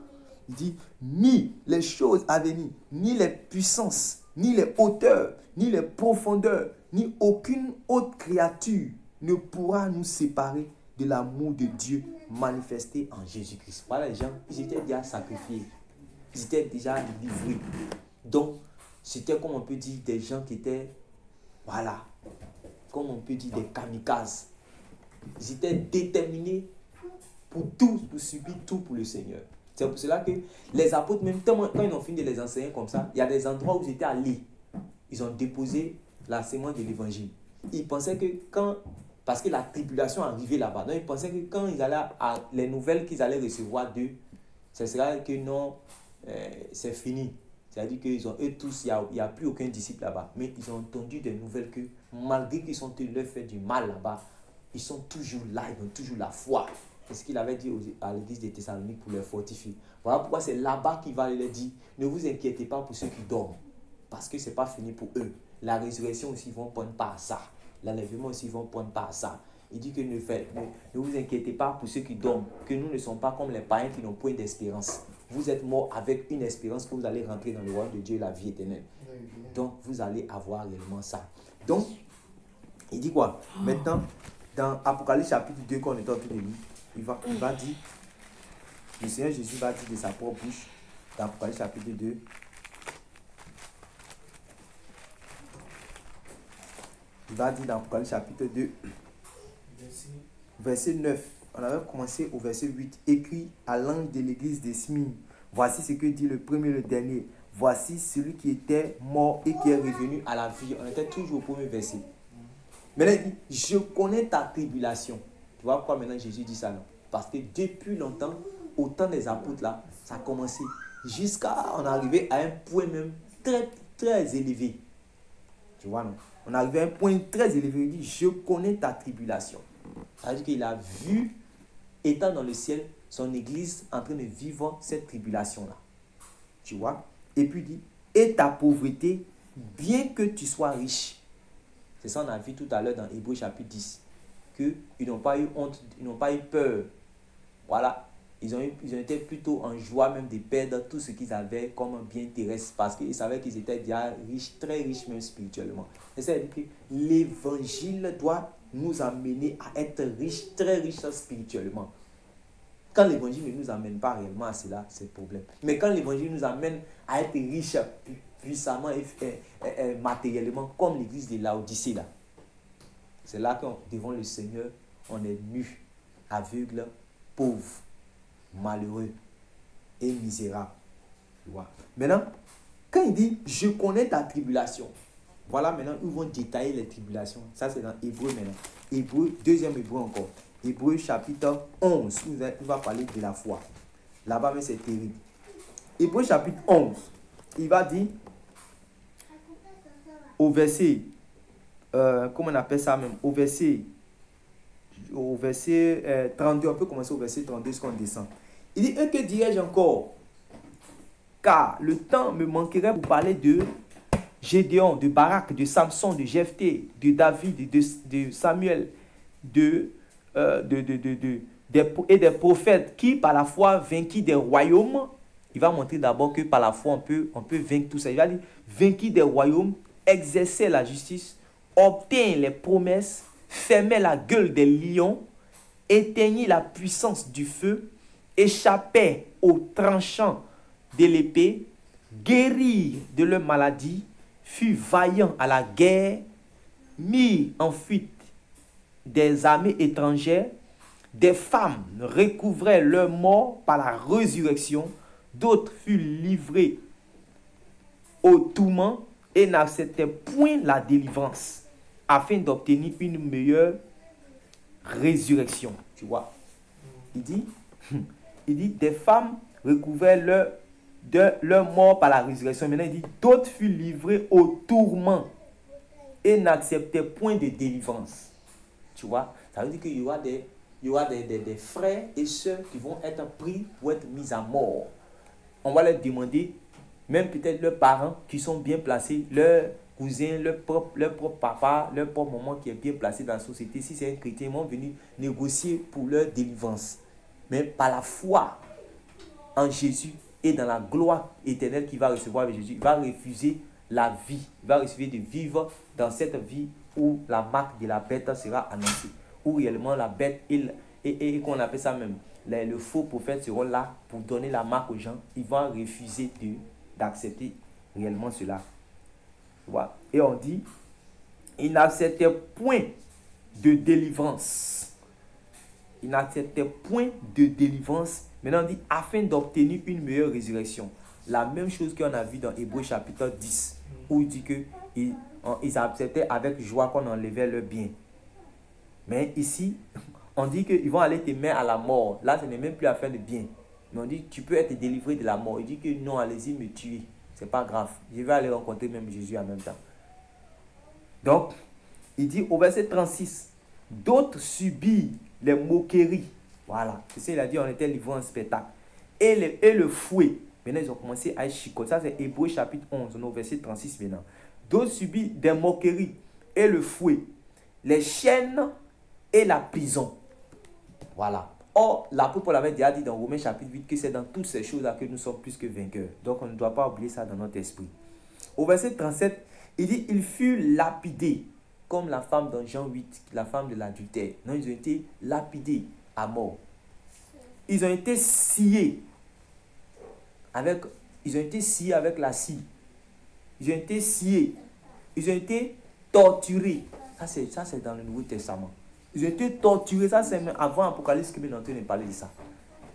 Il dit, ni les choses à venir, ni les puissances, ni les hauteurs, ni les profondeurs, ni aucune autre créature ne pourra nous séparer de l'amour de Dieu manifesté en Jésus-Christ. Voilà, les gens, ils étaient déjà sacrifiés. Ils étaient déjà livrés. Donc, c'était comme on peut dire des gens qui étaient, voilà, comme on peut dire des kamikazes. Ils étaient déterminés pour tout, pour subir tout pour le Seigneur. C'est pour cela que les apôtres, même quand ils ont fini de les enseigner comme ça, il y a des endroits où ils étaient allés. Ils ont déposé la sémence de l'évangile. Ils pensaient que parce que la tribulation arrivait là-bas, donc ils pensaient que quand ils allaient les nouvelles qu'ils allaient recevoir d'eux, ce serait que non, c'est fini. C'est-à-dire qu'ils ont, eux tous, il n'y a plus aucun disciple là-bas. Mais ils ont entendu des nouvelles que malgré qu'ils sont leur fait du mal là-bas, ils sont toujours là, ils ont toujours la foi. C'est ce qu'il avait dit à l'église de Thessalonique pour les fortifier. Voilà pourquoi c'est là-bas qu'il va leur dire, ne vous inquiétez pas pour ceux qui dorment. Parce que ce n'est pas fini pour eux. La résurrection aussi, ils ne vont prendre pas à ça. L'enlèvement aussi, ils ne vont prendre pas à ça. Il dit que ne vous inquiétez pas pour ceux qui dorment, que nous ne sommes pas comme les païens qui n'ont point d'espérance. Vous êtes morts avec une espérance que vous allez rentrer dans le royaume de Dieu, la vie éternelle. Donc, vous allez avoir réellement ça. Donc, il dit quoi? Maintenant, dans Apocalypse chapitre 2, qu'on est en train de lire, il va dire, le Seigneur Jésus va dire de sa propre bouche, dans Apocalypse chapitre 2, il va dire dans Apocalypse chapitre 2, verset 9, on avait commencé au verset 8, écrit à l'ange de l'église de Smyrne, voici ce que dit le premier et le dernier, voici celui qui était mort et qui est revenu à la vie. On était toujours au premier verset. Maintenant, il dit, je connais ta tribulation. Tu vois pourquoi maintenant Jésus dit ça, non? Parce que depuis longtemps, au temps des apôtres là, ça a commencé jusqu'à on est arrivé à un point même très, très élevé. Tu vois, non? On est arrivé à un point très élevé. Il dit, je connais ta tribulation. Ça veut dire qu'il a vu, étant dans le ciel, son église en train de vivre cette tribulation-là. Tu vois? Et puis il dit, et ta pauvreté bien que tu sois riche. C'est ça on a vu tout à l'heure dans Hébreux chapitre 10. Qu'ils n'ont pas eu honte, ils n'ont pas eu peur. Voilà. Ils ont été plutôt en joie même de perdre tout ce qu'ils avaient comme un bien terrestre parce qu'ils savaient qu'ils étaient déjà riches, très riches même spirituellement. Et ça veut dire que l'évangile doit nous amener à être riches, très riches spirituellement. Quand l'évangile ne nous amène pas réellement à cela, c'est le problème. Mais quand l'évangile nous amène à être riches puissamment et matériellement, comme l'église de Laodicée là, c'est là que devant le Seigneur, on est nu, aveugle, pauvre, malheureux et misérable. Maintenant, quand il dit « Je connais ta tribulation », voilà maintenant, ils vont détailler les tribulations. Ça, c'est dans Hébreu maintenant. Hébreu, deuxième Hébreu encore. Hébreu chapitre 11, où il va parler de la foi. Là-bas, mais c'est terrible. Hébreu chapitre 11, il va dire au verset, comment on appelle ça même, au verset 32, on peut commencer au verset 32, ce qu'on descend. Il dit, et que dirais-je encore? Car le temps me manquerait pour parler de Gédéon, de Barak, de Samson, de Jephthé, de David, de Samuel, et des prophètes qui, par la foi, vainquirent des royaumes. Il va montrer d'abord que par la foi, on peut vaincre tout ça. Il va dire, vainquirent des royaumes, exercer la justice, obtenir les promesses, fermer la gueule des lions, éteignit la puissance du feu, échapper aux tranchants de l'épée, guérir de leur maladie, fut vaillant à la guerre, mis en fuite des armées étrangères, des femmes recouvraient leur mort par la résurrection, d'autres furent livrés au tourment et n'acceptaient point la délivrance, afin d'obtenir une meilleure résurrection. Tu vois, il dit, des femmes recouvraient leur mort par la résurrection. Maintenant, il dit, d'autres furent livrés au tourment et n'acceptaient point de délivrance. Tu vois, ça veut dire qu'il y aura des frères et sœurs qui vont être pris pour être mis à mort. On va leur demander, même peut-être leurs parents qui sont bien placés, leurs cousins, leur propre papa, leur propre maman qui est bien placé dans la société. Si c'est un chrétien, ils vont venir négocier pour leur délivrance. Mais par la foi en Jésus et dans la gloire éternelle qu'il va recevoir avec Jésus, il va refuser la vie. Il va refuser de vivre dans cette vie où la marque de la bête sera annoncée. Où réellement la bête et qu'on appelle ça même, le faux prophète seront là pour donner la marque aux gens. Ils vont refuser d'accepter réellement cela. Voilà. Et on dit, il n'acceptait point de délivrance. Il n'acceptait point de délivrance. Maintenant on dit, afin d'obtenir une meilleure résurrection. La même chose qu'on a vu dans Hébreux chapitre 10, où il dit qu'ils acceptaient avec joie qu'on enlevait leur bien. Mais ici, on dit qu'ils vont aller te mettre à la mort. Là, ce n'est même plus affaire de bien. Mais on dit, tu peux être délivré de la mort. Il dit que non, allez-y me tuer. C'est pas grave. Je vais aller rencontrer même Jésus en même temps. Donc, il dit au verset 36, d'autres subissent les moqueries. Voilà. C'est ça, il a dit, on était livré en spectacle. Et le fouet. Maintenant, ils ont commencé à être chicotés. Ça, c'est Hébreux chapitre 11, on est au verset 36 maintenant. D'autres subissent des moqueries et le fouet, les chaînes et la prison. Voilà. Or, l'apôtre Paul avait déjà dit dans Romains chapitre 8 que c'est dans toutes ces choses-là que nous sommes plus que vainqueurs. Donc, on ne doit pas oublier ça dans notre esprit. Au verset 37, il dit, il fut lapidé, comme la femme dans Jean 8, la femme de l'adultère. Non, ils ont été lapidés à mort. Ils ont été sciés avec la scie. Ils ont été sciés. Ils ont été torturés. Ça, c'est dans le Nouveau Testament. Ils ont été torturés. Ça, c'est avant Apocalypse que nous sommes en train de parler de ça.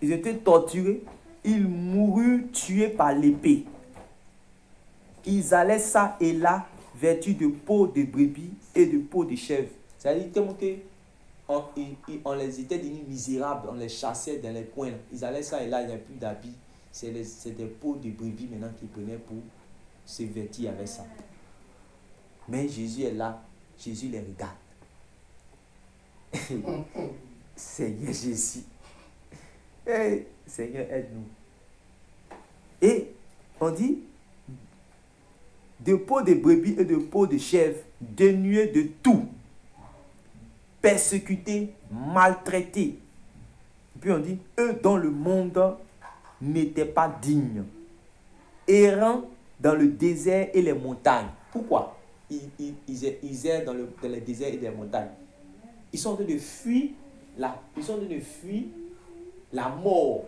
Ils ont été torturés. Ils moururent tués par l'épée. Ils allaient ça et là, vêtus de peau de brebis et de peau de chèvre. C'est-à-dire tellement qu'on les était devenus misérables. On les chassait dans les coins. Ils allaient ça et là, il n'y a plus d'habits. C'est des peaux de brebis maintenant qu'ils prenaient pour se vêtir avec ça. Mais Jésus est là. Jésus les regarde. Seigneur Jésus. Hey, Seigneur, aide-nous. Et on dit, de peau de brebis et de peau de chèvre, dénués de tout, persécutés, maltraités. Et puis on dit, eux dont le monde n'était pas digne, errant dans le désert et les montagnes. Pourquoi ils errent dans les déserts et les montagnes? Ils sont en train de fuir la mort.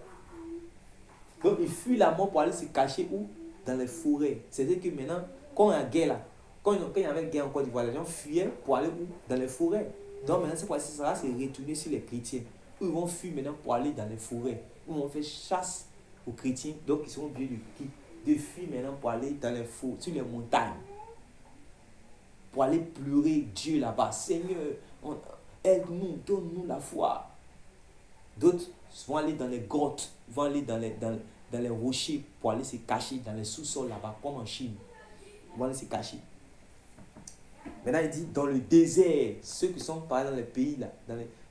Donc ils fuient la mort pour aller se cacher où? Dans les forêts. C'est-à-dire que maintenant, quand il y a guerre là, quand il y avait guerre en Côte d'Ivoire, les gens fuyaient pour aller où? Dans les forêts. Donc maintenant, cette fois-ci, ça va se retourner sur les chrétiens. Ils vont fuir maintenant pour aller dans les forêts. Ils vont faire chasse aux chrétiens. Donc ils seront obligés de fuir maintenant pour aller dans les forêts, sur les montagnes. Pour aller pleurer Dieu là-bas. Seigneur, aide-nous, donne-nous la foi. D'autres vont aller dans les grottes, vont aller dans les rochers pour aller se cacher dans les sous-sols là-bas, comme en Chine. Ils vont aller se cacher. Maintenant, il dit dans le désert, ceux qui sont pas dans les pays là,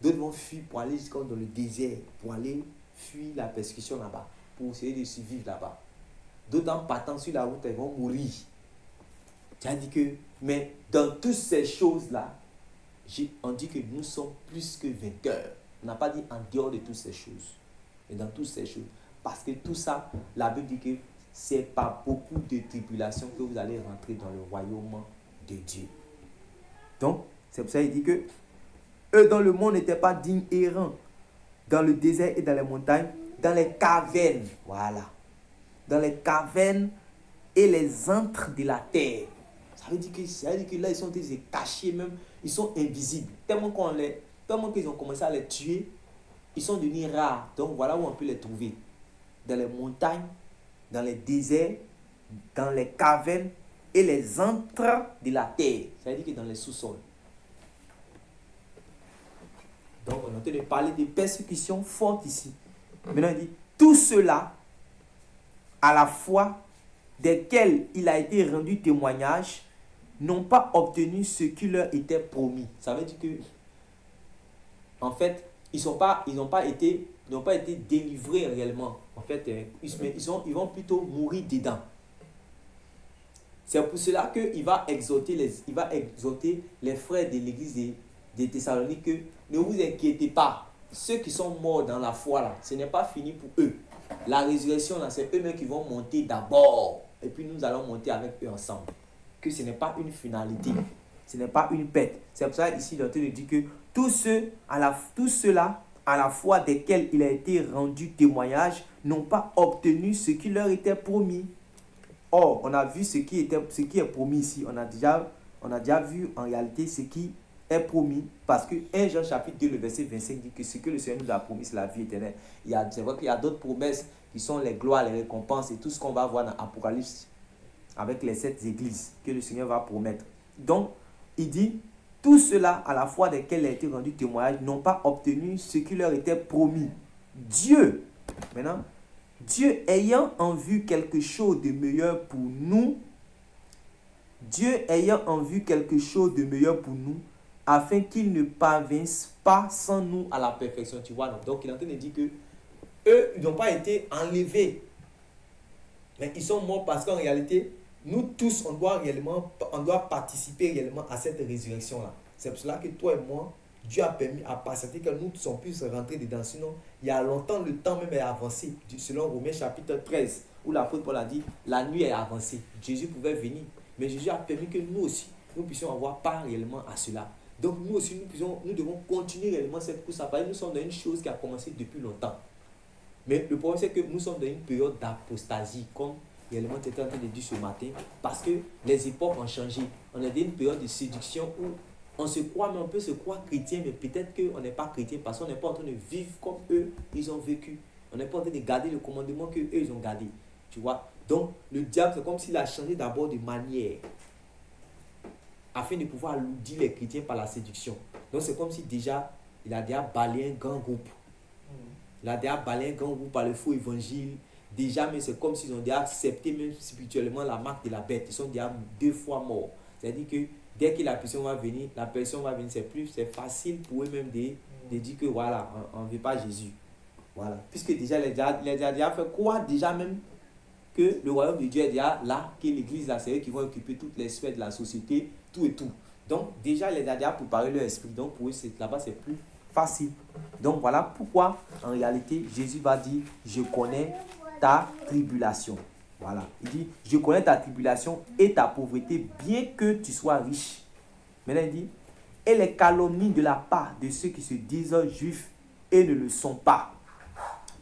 d'autres vont fuir pour aller jusqu'à dans le désert, pour aller fuir la persécution là-bas, pour essayer de survivre là-bas. D'autres en partant sur la route, ils vont mourir. Tu as dit que, mais dans toutes ces choses-là, on dit que nous sommes plus que vainqueurs. On n'a pas dit en dehors de toutes ces choses, mais dans toutes ces choses. Parce que tout ça, la Bible dit que c'est par beaucoup de tribulations que vous allez rentrer dans le royaume de Dieu. Donc, c'est pour ça qu'il dit que eux dont le monde n'était pas digne, errant dans le désert et dans les montagnes, dans les cavernes, voilà, dans les cavernes et les antres de la terre. Ça veut dire que là, ils sont cachés même, ils sont invisibles. Tellement qu'ils ont commencé à les tuer, ils sont devenus rares. Donc voilà où on peut les trouver. Dans les montagnes, dans les déserts, dans les cavernes et les antres de la terre. Ça veut dire que dans les sous-sols. Donc on est en train de parler de persécutions fortes ici. Maintenant il dit, tout cela, à la fois desquels il a été rendu témoignage, n'ont pas obtenu ce qui leur était promis. Ça veut dire que, en fait, ils n'ont pas été délivrés réellement. En fait, ils vont plutôt mourir dedans. C'est pour cela qu'il va exhorter les frères de l'église de Thessalonique que ne vous inquiétez pas. Ceux qui sont morts dans la foi, là, ce n'est pas fini pour eux. La résurrection, là, c'est eux-mêmes qui vont monter d'abord. Et puis nous allons monter avec eux ensemble. Que ce n'est pas une finalité. Ce n'est pas une pète. C'est pour ça ici, l'auteur dit que tous ceux-là, à la fois desquels il a été rendu témoignage, n'ont pas obtenu ce qui leur était promis. Or, on a vu ce qui est promis ici. On a déjà vu en réalité ce qui est promis. Parce que 1 Jean chapitre 2, le verset 25 dit que ce que le Seigneur nous a promis, c'est la vie éternelle. C'est vrai qu'il y a d'autres promesses qui sont les gloires, les récompenses et tout ce qu'on va voir dans Apocalypse avec les 7 églises que le Seigneur va promettre. Donc, il dit, tout cela à la fois desquels il a été rendu témoignage n'ont pas obtenu ce qui leur était promis. Dieu, maintenant, Dieu ayant en vue quelque chose de meilleur pour nous, afin qu'ils ne parvinssent pas sans nous à la perfection. Tu vois, donc il est en train de dire que eux, ils n'ont pas été enlevés, mais ils sont morts parce qu'en réalité, nous tous, on doit participer réellement à cette résurrection-là. C'est pour cela que toi et moi, Dieu a permis à passer que nous tous puissions rentrer dedans. Sinon, il y a longtemps, le temps même est avancé. Selon Romains chapitre 13, où l'apôtre Paul a dit, la nuit est avancée. Jésus pouvait venir. Mais Jésus a permis que nous aussi, nous puissions avoir part réellement à cela. Donc nous aussi, nous devons continuer réellement cette course à pareil. Nous sommes dans une chose qui a commencé depuis longtemps. Mais le problème, c'est que nous sommes dans une période d'apostasie, comme réellement tu étais en train de dire ce matin, parce que les époques ont changé. On est dans une période de séduction où on se croit, mais on peut se croire chrétien, mais peut-être qu'on n'est pas chrétien parce qu'on n'est pas en train de vivre comme eux, ils ont vécu. On n'est pas en train de garder le commandement qu'eux, ils ont gardé. Tu vois? Donc, le diable, c'est comme s'il a changé d'abord de manière afin de pouvoir dire les chrétiens par la séduction. Donc, c'est comme si déjà, il a déjà balayé un grand groupe. Il a déjà balayé un grand groupe par le faux évangile. Déjà, mais c'est comme s'ils ont déjà accepté même spirituellement la marque de la bête. Ils sont déjà 2 fois morts. C'est-à-dire que dès que la personne va venir, c'est facile pour eux-mêmes de dire que voilà, on ne veut pas Jésus. Voilà. Puisque déjà, il a déjà fait croire déjà même que le royaume de Dieu est déjà là, que l'église là, c'est eux qui vont occuper toutes les sphères de la société, tout et tout. Donc déjà, il les a déjà préparé leur esprit. Donc pour eux, là-bas, c'est plus facile. Donc voilà pourquoi, en réalité, Jésus va dire, je connais ta tribulation. Voilà. Il dit, je connais ta tribulation et ta pauvreté, bien que tu sois riche. Maintenant, il dit, et les calomnies de la part de ceux qui se disent juifs et ne le sont pas,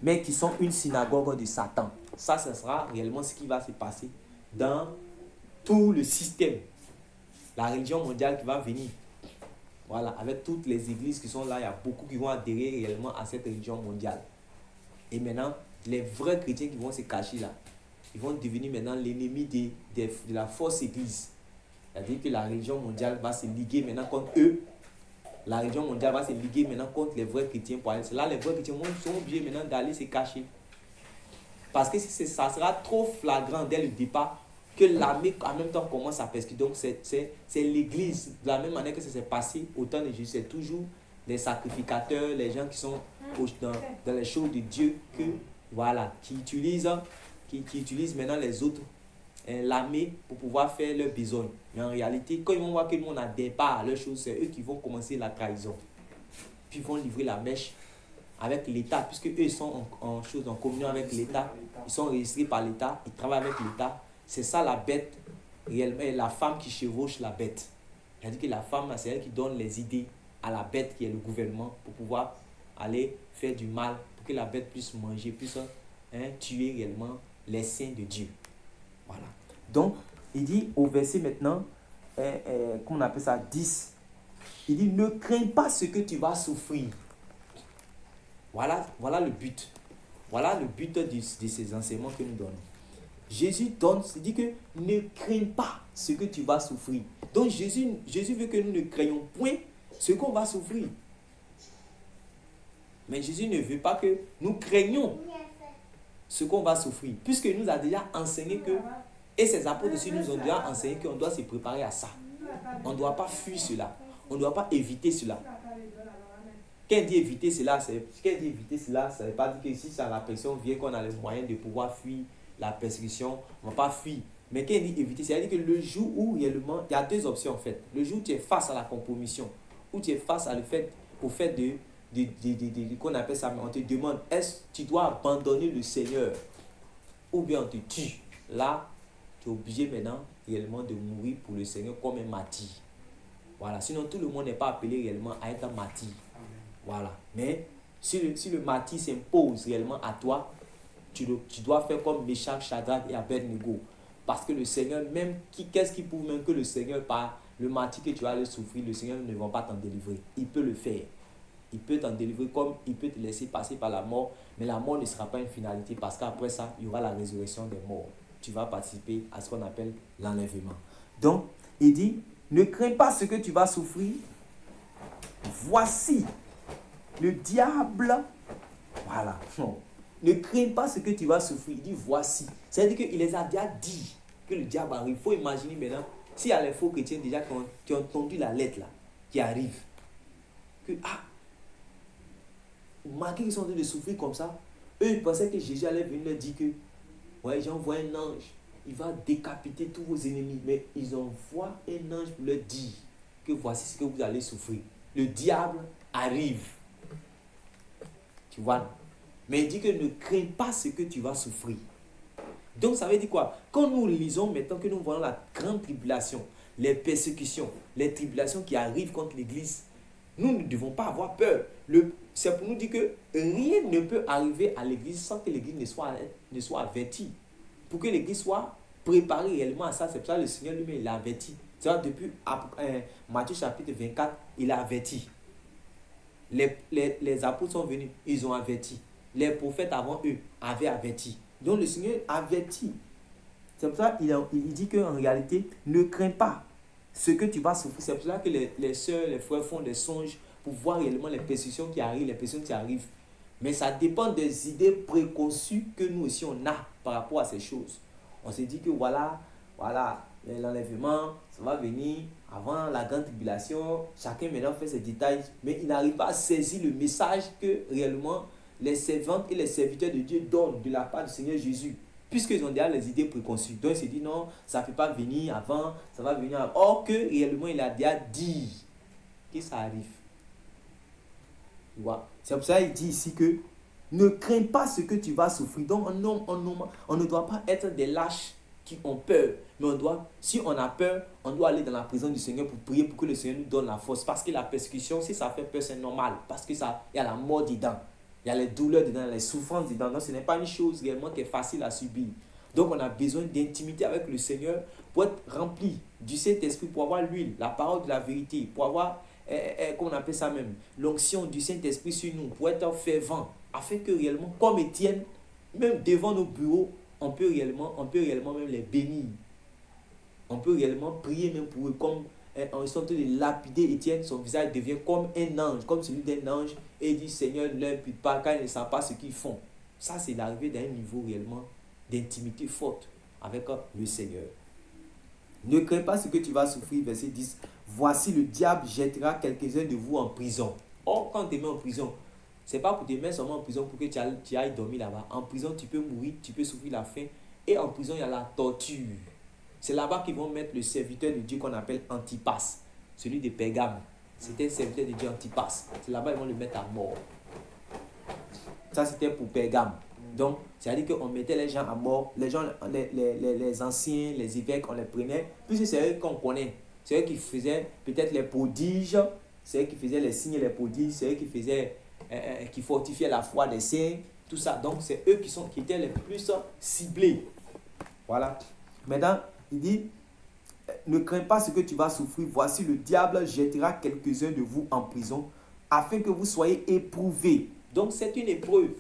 mais qui sont une synagogue de Satan. Ça, ce sera réellement ce qui va se passer dans tout le système. La religion mondiale qui va venir. Voilà, avec toutes les églises qui sont là, il y a beaucoup qui vont adhérer réellement à cette religion mondiale. Et maintenant, les vrais chrétiens qui vont se cacher là, ils vont devenir maintenant l'ennemi de la fausse église. C'est-à-dire que la religion mondiale va se liguer maintenant contre eux. La religion mondiale va se liguer maintenant contre les vrais chrétiens. C'est là les vrais chrétiens sont obligés maintenant d'aller se cacher. Parce que ça sera trop flagrant dès le départ que l'armée en même temps commence à persécuter. Donc c'est l'église, de la même manière que ça s'est passé au temps de Jésus, c'est toujours les sacrificateurs, les gens qui sont dans les choses de Dieu, voilà, qui utilisent maintenant les autres, l'armée pour pouvoir faire leur besoin. Mais en réalité, quand ils vont voir que le monde n'adhère pas à leurs choses, c'est eux qui vont commencer la trahison. Puis ils vont livrer la mèche avec l'État, puisque eux sont en communion avec l'État, ils sont registrés par l'État, ils travaillent avec l'État. C'est ça la bête, réellement, la femme qui chevauche la bête. C'est-à-dire que la femme, c'est elle qui donne les idées à la bête qui est le gouvernement pour pouvoir aller faire du mal, pour que la bête puisse manger, puisse tuer réellement les saints de Dieu. Voilà. Donc, il dit au verset maintenant, comment on appelle ça, 10, il dit, ne crains pas ce que tu vas souffrir. Voilà le but. Voilà le but de ces enseignements que nous donnons. Jésus donne, il dit que ne crains pas ce que tu vas souffrir. Donc Jésus veut que nous ne craignons point ce qu'on va souffrir. Mais Jésus ne veut pas que nous craignions ce qu'on va souffrir, puisque nous a déjà enseigné que, et ses apôtres aussi nous ont déjà enseigné qu'on doit se préparer à ça. On ne doit pas fuir cela. On ne doit pas éviter cela. Quand il dit éviter cela, ça ne veut pas dire que si ça, la pression vient, qu'on a les moyens de pouvoir fuir la persécution, on ne va pas fuir. Mais quand il dit éviter, c'est-à-dire que le jour où réellement, il y a deux options en fait. Le jour où tu es face à la compromission, où tu es face au fait qu'on appelle ça, on te demande, est-ce que tu dois abandonner le Seigneur ou bien on te tue. Là, tu es obligé maintenant réellement de mourir pour le Seigneur comme un martyr. Voilà, sinon tout le monde n'est pas appelé réellement à être un martyr. Voilà, mais si le martyr s'impose réellement à toi, tu dois faire comme Méchach, Shadrach et Abednego. Parce que le Seigneur, même, qu'est-ce qui prouve même que le Seigneur, par le martyr que tu vas aller souffrir, le Seigneur ne va pas t'en délivrer. Il peut le faire. Il peut t'en délivrer comme il peut te laisser passer par la mort, mais la mort ne sera pas une finalité parce qu'après ça, il y aura la résurrection des morts. Tu vas participer à ce qu'on appelle l'enlèvement. Donc, il dit, ne crains pas ce que tu vas souffrir. Voici le diable. Voilà. Ne crains pas ce que tu vas souffrir. Il dit voici. C'est-à-dire qu'il les a déjà dit que le diable arrive. Il faut imaginer maintenant, s'il y a les faux chrétiens déjà qui ont entendu la lettre là, qui arrive. Que, remarquez qu'ils sont en train de souffrir comme ça. Eux, ils pensaient que Jésus allait venir leur dire que, ouais, j'envoie un ange. Il va décapiter tous vos ennemis. Mais ils envoient un ange pour leur dire que voici ce que vous allez souffrir. Le diable arrive. Tu vois? Mais il dit que ne crains pas ce que tu vas souffrir. Donc ça veut dire quoi? Quand nous lisons maintenant que nous voyons la grande tribulation, les persécutions, les tribulations qui arrivent contre l'Église, nous ne devons pas avoir peur. C'est pour nous dire que rien ne peut arriver à l'Église sans que l'Église ne soit avertie. Pour que l'Église soit préparée réellement à ça, c'est pour ça que le Seigneur lui-même l'a averti. C'est vrai, depuis Matthieu chapitre 24, il a averti. Les apôtres sont venus, ils ont averti. Les prophètes avant eux avaient averti. Donc le Seigneur avertit. C'est pour ça qu'il dit qu'en réalité, ne crains pas ce que tu vas souffrir. C'est pour ça que les sœurs, les frères font des songes pour voir réellement les persécutions qui arrivent, Mais ça dépend des idées préconçues que nous aussi on a par rapport à ces choses. On se dit que voilà, l'enlèvement, ça va venir avant la grande tribulation. Chacun maintenant fait ses détails, mais il n'arrive pas à saisir le message que réellement les servantes et les serviteurs de Dieu donnent de la part du Seigneur Jésus. puisqu'ils ont déjà les idées préconçues. Donc il se dit non, ça ne peut pas venir avant, ça va venir avant. Or que réellement il a déjà dit que ça arrive. Tu vois? C'est pour ça qu'il dit ici que ne crains pas ce que tu vas souffrir. Donc on ne doit pas être des lâches qui ont peur. Mais si on a peur, on doit aller dans la présence du Seigneur pour prier pour que le Seigneur nous donne la force. Parce que la persécution, si ça fait peur, c'est normal. Parce qu'il y a la mort dedans. Il y a les douleurs dedans, les souffrances dedans. Donc ce n'est pas une chose réellement qui est facile à subir. Donc on a besoin d'intimité avec le Seigneur pour être rempli du Saint-Esprit, pour avoir l'huile, la parole de la vérité, pour avoir, comment on appelle ça même, l'onction du Saint-Esprit sur nous, pour être fervent, afin que réellement, comme Étienne, même devant nos bureaux, on peut réellement même les bénir. On peut réellement prier même pour eux, comme en sorte de lapider Étienne, son visage devient comme un ange, comme celui d'un ange, et il dit Seigneur, ne l'impute pas, car ils ne savent pas ce qu'ils font. Ça, c'est l'arrivée d'un niveau réellement d'intimité forte avec le Seigneur. Ne crains pas ce que tu vas souffrir, verset 10. Voici le diable jettera quelques-uns de vous en prison. Or, quand tu te mets en prison, ce n'est pas pour te mettre seulement en prison pour que tu ailles dormir là-bas. En prison, tu peux mourir, tu peux souffrir la faim. Et en prison, il y a la torture. C'est là-bas qu'ils vont mettre le serviteur de Dieu qu'on appelle Antipas, celui de Pergame. C'était un serviteur de Dieu Antipas. C'est là-bas qu'ils vont le mettre à mort. Ça, c'était pour Pergame. Donc, c'est-à-dire qu'on mettait les gens à mort. Les gens, les anciens, les évêques, on les prenait. Puisque c'est eux qu'on connaît. C'est eux qui faisaient peut-être les prodiges. C'est eux qui faisaient les signes et les prodiges. C'est eux qui faisaient, qui fortifiaient la foi des saints. Tout ça. Donc, c'est eux qui étaient les plus ciblés. Voilà. Maintenant, il dit, ne crains pas ce que tu vas souffrir. Voici le diable jettera quelques-uns de vous en prison afin que vous soyez éprouvés. Donc, c'est une épreuve.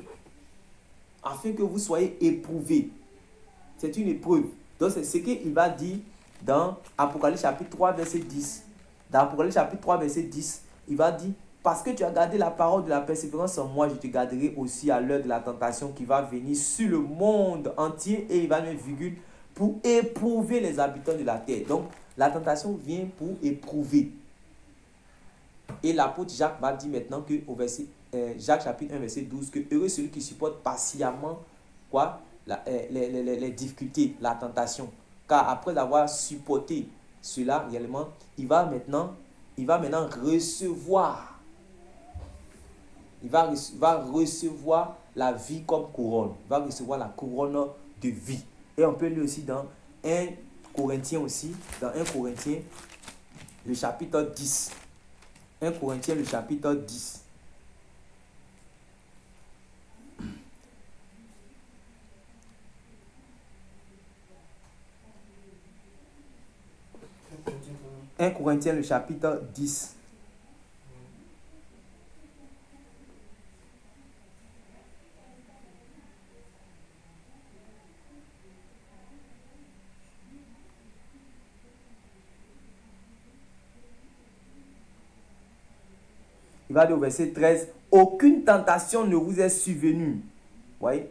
Afin que vous soyez éprouvés. C'est une épreuve. Donc, c'est ce qu'il va dire dans Apocalypse chapitre 3, verset 10. Dans Apocalypse chapitre 3, verset 10, il va dire, parce que tu as gardé la parole de la persévérance en moi, je te garderai aussi à l'heure de la tentation qui va venir sur le monde entier. Et il va mettre virgule pour éprouver les habitants de la terre. Donc, la tentation vient pour éprouver. Et l'apôtre Jacques va dire maintenant que au verset Jacques chapitre 1 verset 12 que heureux celui qui supporte patiemment quoi les difficultés, la tentation, car après avoir supporté cela réellement, il va maintenant recevoir la vie comme couronne. Il va recevoir la couronne de vie. Et on peut lire aussi dans 1 Corinthiens aussi, dans 1 Corinthiens le chapitre 10. 1 Corinthiens le chapitre 10. Un Corinthiens le chapitre 10. Il va dire au verset 13, aucune tentation ne vous est survenue. Voyez?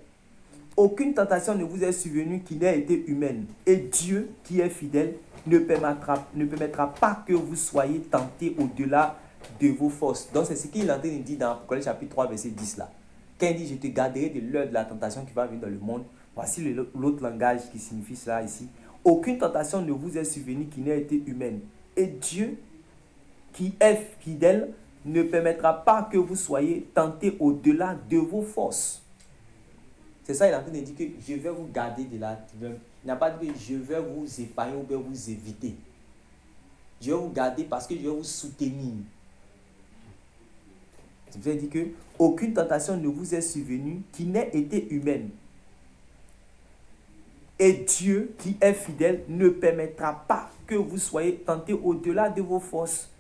Aucune tentation ne vous est survenue qui n'ait été humaine. Et Dieu, qui est fidèle, ne permettra pas que vous soyez tentés au-delà de vos forces. Donc, c'est ce qu'il est en train de dire dans Apocalypse chapitre 3, verset 10 là. Quand il dit, je te garderai de l'heure de la tentation qui va venir dans le monde. Voici l'autre langage qui signifie cela ici. Aucune tentation ne vous est survenue qui n'ait été humaine. Et Dieu, qui est fidèle, ne permettra pas que vous soyez tentés au-delà de vos forces. C'est ça, il est en train de dire que je vais vous garder de la... Il n'a pas dit que je vais vous épargner ou bien vous éviter. Je vais vous garder parce que je vais vous soutenir. Ça veut dire que aucune tentation ne vous est survenue qui n'ait été humaine. Et Dieu, qui est fidèle, ne permettra pas que vous soyez tentés au-delà de vos forces.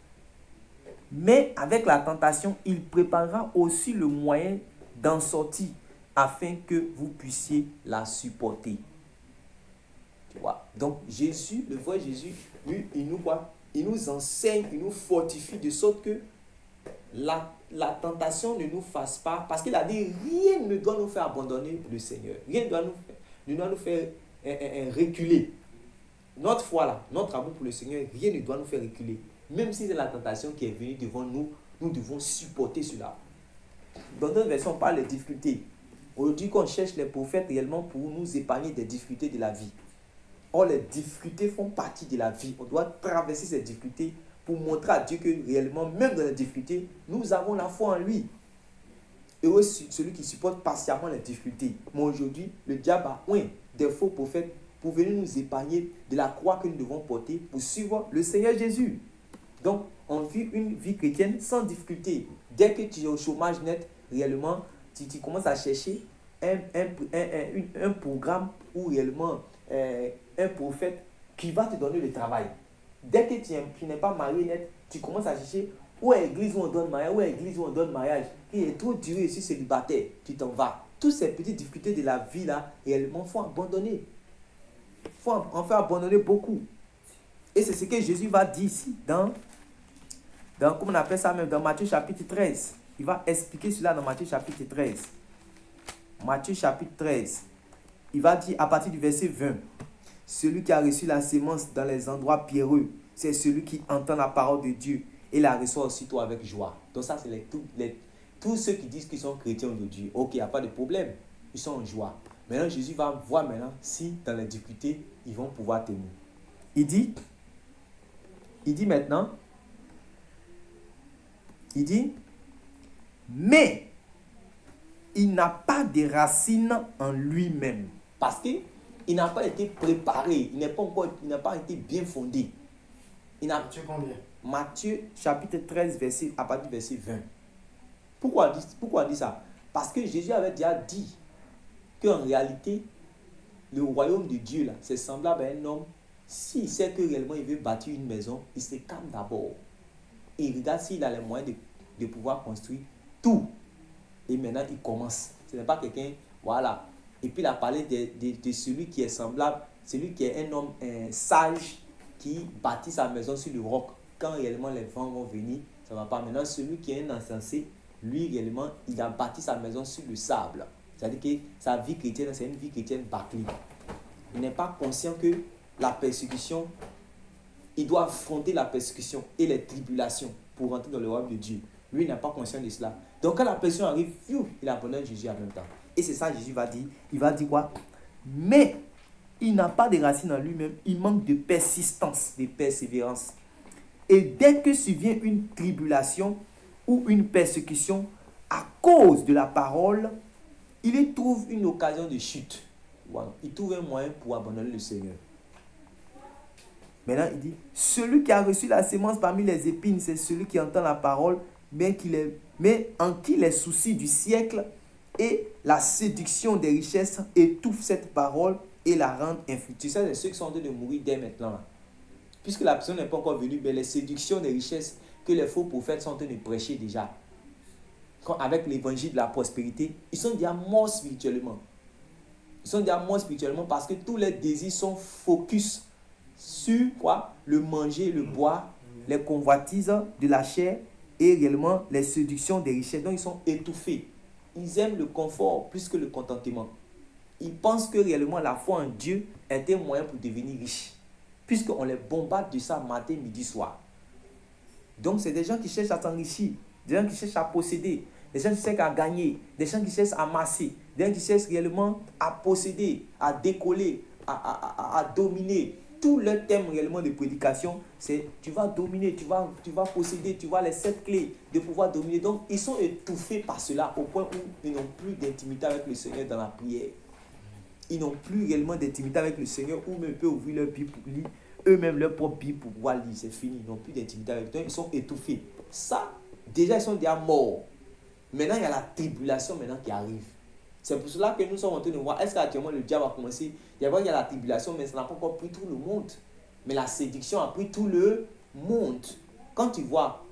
Mais avec la tentation, il préparera aussi le moyen d'en sortir afin que vous puissiez la supporter. Tu vois? Donc Jésus, le vrai Jésus, lui, il nous enseigne, il nous fortifie de sorte que la tentation ne nous fasse pas, parce qu'il a dit rien ne doit nous faire abandonner le Seigneur. Rien ne doit nous faire reculer. Notre foi là, notre amour pour le Seigneur, rien ne doit nous faire reculer. Même si c'est la tentation qui est venue devant nous, nous devons supporter cela. Dans d'autres versions, on parle des difficultés. Aujourd'hui, qu'on cherche les prophètes réellement pour nous épargner des difficultés de la vie. Or, les difficultés font partie de la vie. On doit traverser ces difficultés pour montrer à Dieu que réellement, même dans les difficultés, nous avons la foi en lui. Heureux celui qui supporte patiemment les difficultés. Mais aujourd'hui, le diable a des faux prophètes pour venir nous épargner de la croix que nous devons porter pour suivre le Seigneur Jésus. Donc, on vit une vie chrétienne sans difficulté. Dès que tu es au chômage net, réellement, tu commences à chercher un programme ou réellement un prophète qui va te donner le travail. Dès que tu n'es pas marié net, tu commences à chercher où est l'église où on donne mariage, où est l'église où on donne mariage, qui est trop dur et je suis célibataire, tu t'en vas. Toutes ces petites difficultés de la vie là, réellement, il faut abandonner. Il faut en faire abandonner beaucoup. Et c'est ce que Jésus va dire ici, dans comment on appelle ça même, dans Matthieu chapitre 13. Il va expliquer cela dans Matthieu chapitre 13. Matthieu chapitre 13. Il va dire à partir du verset 20. Celui qui a reçu la sémence dans les endroits pierreux, c'est celui qui entend la parole de Dieu et la reçoit aussitôt avec joie. Donc ça, c'est tous ceux qui disent qu'ils sont chrétiens aujourd'hui. Ok, il n'y a pas de problème. Ils sont en joie. Maintenant, Jésus va voir maintenant si dans les difficultés, ils vont pouvoir tenir. Il dit maintenant, mais il n'a pas de racines en lui-même. Parce qu'il n'a pas été préparé, il n'a pas été bien fondé. Matthieu combien? Matthieu chapitre 13, à partir du verset 20. Pourquoi on dit ça? Parce que Jésus avait déjà dit qu'en réalité, le royaume de Dieu, là, c'est semblable à un homme. S'il sait que réellement il veut bâtir une maison, il se calme d'abord. Il regarde s'il a les moyens de pouvoir construire tout. Et maintenant, il commence. Ce n'est pas quelqu'un, voilà. Et puis, il a parlé de celui qui est semblable, celui qui est un homme sage qui bâtit sa maison sur le roc. Quand réellement les vents vont venir, ça ne va pas. Maintenant, celui qui est un insensé, lui, réellement, il a bâti sa maison sur le sable. C'est-à-dire que sa vie chrétienne, c'est une vie chrétienne bâclée. Il n'est pas conscient que la persécution, il doit affronter la persécution et les tribulations pour rentrer dans le royaume de Dieu. Lui, il n'est pas conscient de cela. Donc, quand la persécution arrive, il abandonne Jésus en même temps. Et c'est ça que Jésus va dire. Il va dire quoi? Mais il n'a pas de racines en lui-même. Il manque de persistance, de persévérance. Et dès que survient une tribulation ou une persécution à cause de la parole, il y trouve une occasion de chute. Voilà. Il trouve un moyen pour abandonner le Seigneur. Maintenant, il dit, celui qui a reçu la sémence parmi les épines, c'est celui qui entend la parole, mais en qui les soucis du siècle et la séduction des richesses étouffent cette parole et la rendent infructueuse. C'est ceux qui sont en train de mourir dès maintenant. Là. Puisque la personne n'est pas encore venue, mais les séductions des richesses que les faux prophètes sont en train de prêcher déjà, avec l'évangile de la prospérité, ils sont déjà morts spirituellement. Ils sont déjà morts spirituellement parce que tous les désirs sont focus sur quoi? Le manger, le boire, les convoitises de la chair et réellement les séductions des richesses. Donc ils sont étouffés. Ils aiment le confort plus que le contentement. Ils pensent que réellement la foi en Dieu est un moyen pour devenir riche. Puisqu'on les bombarde de ça matin, midi, soir. Donc c'est des gens qui cherchent à s'enrichir, des gens qui cherchent à posséder, des gens qui cherchent à gagner, des gens qui cherchent à amasser, des gens qui cherchent réellement à posséder, à décoller, à dominer. Tout le thème réellement de prédication, c'est tu vas dominer, tu vas posséder, tu vas les 7 clés de pouvoir dominer. Donc, ils sont étouffés par cela au point où ils n'ont plus d'intimité avec le Seigneur dans la prière. Ils n'ont plus réellement d'intimité avec le Seigneur ou même ils peuvent ouvrir leur Bible pour lire, eux-mêmes leur propre Bible pour pouvoir lire. C'est fini, ils n'ont plus d'intimité avec toi, ils sont étouffés. Ça, déjà, ils sont déjà morts. Maintenant, il y a la tribulation maintenant qui arrive. C'est pour cela que nous sommes en train de voir, est-ce qu'actuellement le diable a commencé? Il y a la tribulation, mais ça n'a pas encore pris tout le monde. Mais la séduction a pris tout le monde. Quand tu vois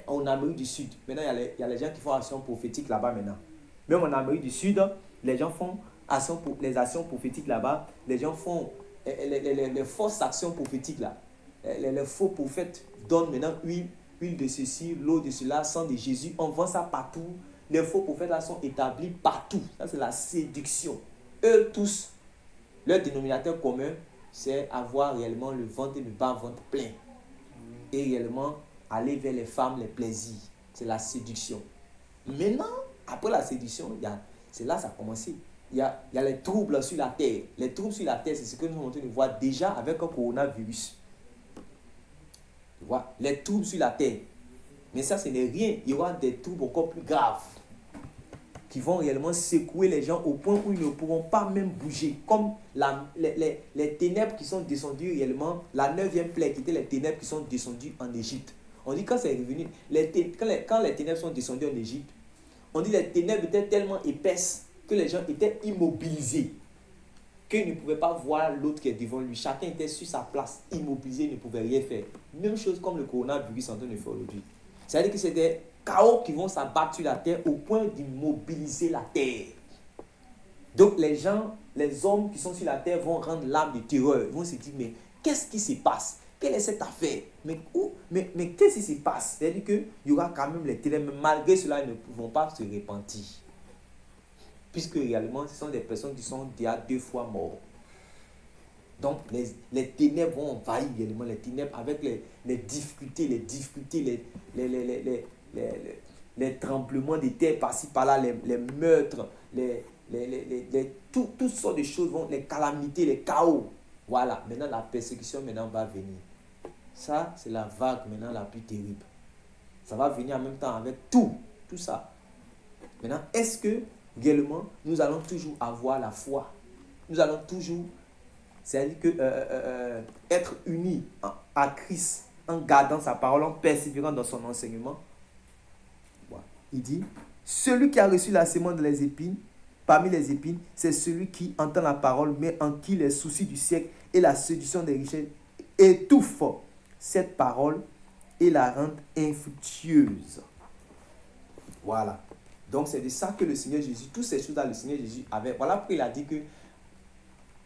en Amérique du Sud, maintenant il y a les gens qui font action prophétique là-bas maintenant. Même en Amérique du Sud, les gens font les actions prophétiques là-bas. Les gens font les fausses actions prophétiques là. Les faux prophètes donnent maintenant huile de ceci, l'eau de cela, sang de Jésus. On vend ça partout. Les faux prophètes là sont établis partout. Ça, c'est la séduction. Eux tous, leur dénominateur commun, c'est avoir réellement le ventre et le bas-ventre plein. Et réellement aller vers les femmes, les plaisirs. C'est la séduction. Maintenant, après la séduction, C'est là que ça a commencé. Il y a les troubles sur la terre. Les troubles sur la terre, c'est ce que nous sommes en train de voir déjà avec un coronavirus. Tu vois, les troubles sur la terre. Mais ça, ce n'est rien. Il y aura des troubles encore plus graves qui vont réellement secouer les gens au point où ils ne pourront pas même bouger. Comme les ténèbres qui sont descendues réellement, la 9e plaie qui était les ténèbres qui sont descendues en Égypte. On dit quand c'est revenu, quand les ténèbres sont descendues en Égypte, on dit les ténèbres étaient tellement épaisses que les gens étaient immobilisés, qu'ils ne pouvaient pas voir l'autre qui est devant lui. Chacun était sur sa place, immobilisé, il ne pouvait rien faire. Même chose comme le coronavirus en train de faire aujourd'hui. C'est-à-dire que c'est des chaos qui vont s'abattre sur la terre au point d'immobiliser la terre. Donc les gens, les hommes qui sont sur la terre vont rendre l'âme de terreur. Ils vont se dire, mais qu'est-ce qui se passe? Quelle est cette affaire? Mais qu'est-ce qui se passe? C'est-à-dire qu'il y aura quand même les ténèbres, mais malgré cela, ils ne vont pas se repentir. Puisque réellement, ce sont des personnes qui sont déjà 2 fois mortes. Donc, les ténèbres vont envahir réellement, les ténèbres avec les difficultés, les tremblements de terre par-ci, par-là, les meurtres, toutes sortes de choses, les calamités, les chaos. Voilà, maintenant la persécution maintenant va venir. Ça, c'est la vague maintenant la plus terrible. Ça va venir en même temps avec tout ça. Maintenant, est-ce que réellement, nous allons toujours avoir la foi? Nous allons toujours, c'est-à-dire que être unis à Christ en gardant sa parole, en persévérant dans son enseignement. Voilà. Il dit, celui qui a reçu la sémence de les épines, parmi les épines, c'est celui qui entend la parole, mais en qui les soucis du siècle et la séduction des richesses étouffent cette parole et la rendent infructueuse. Voilà. Donc c'est de ça que le Seigneur Jésus, toutes ces choses-là, le Seigneur Jésus avait. Voilà pourquoi il a dit que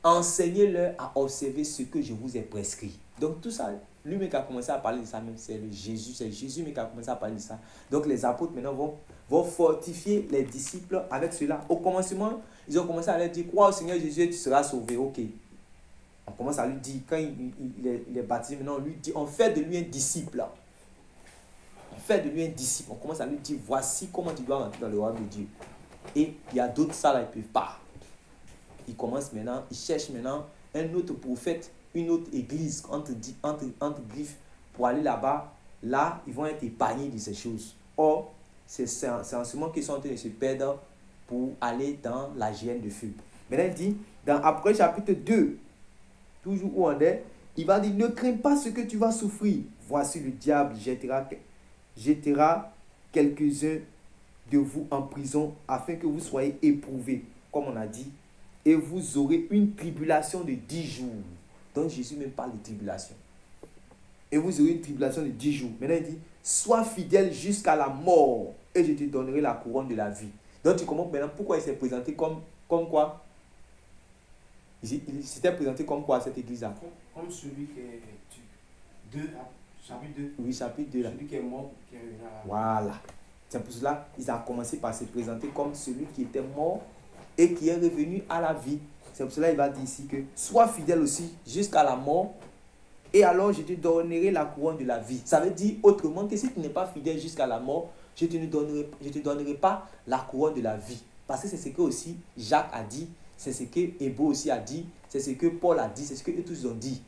enseignez-leur à observer ce que je vous ai prescrit. Donc tout ça, lui-même qui a commencé à parler de ça, même c'est Jésus qui a commencé à parler de ça. Donc les apôtres maintenant vont fortifier les disciples avec cela. Au commencement, ils ont commencé à leur dire, crois au Seigneur Jésus et tu seras sauvé. Ok. On commence à lui dire, quand il est baptisé, maintenant on lui dit, on fait de lui un disciple. On fait de lui un disciple. On commence à lui dire, voici comment tu dois rentrer dans le royaume de Dieu. Et il y a d'autres ça là, ils ne peuvent pas. Ils commencent maintenant, ils cherchent maintenant un autre prophète, une autre église entre griffes pour aller là-bas. Là, ils vont être épargnés de ces choses. Or, c'est en ce moment qu'ils sont en train de se perdre pour aller dans la géhenne de feu. Maintenant, il dit, dans Apocalypse chapitre 2, toujours où on est, il va dire, ne crains pas ce que tu vas souffrir. Voici le diable jettera quelques-uns de vous en prison afin que vous soyez éprouvés, comme on a dit, et vous aurez une tribulation de 10 jours. Donc Jésus même parle de tribulation. Et vous aurez une tribulation de 10 jours. Maintenant il dit, sois fidèle jusqu'à la mort et je te donnerai la couronne de la vie. Donc tu comprends maintenant pourquoi il s'est présenté comme quoi? Il s'était présenté comme quoi à cette église-là? Comme celui qui est 2, chapitre 2. Oui, chapitre 2 là. Celui qui est mort, qui est revenu à la vie. Voilà. C'est pour cela qu'ils ont commencé par se présenter comme celui qui était mort et qui est revenu à la vie. C'est pour cela qu'il va dire ici que sois fidèle aussi jusqu'à la mort et alors je te donnerai la couronne de la vie. Ça veut dire autrement que si tu n'es pas fidèle jusqu'à la mort, je ne te donnerai pas la couronne de la vie. Parce que c'est ce que aussi Jacques a dit, c'est ce que Hébreu aussi a dit, c'est ce que Paul a dit, c'est ce que eux tous ont dit.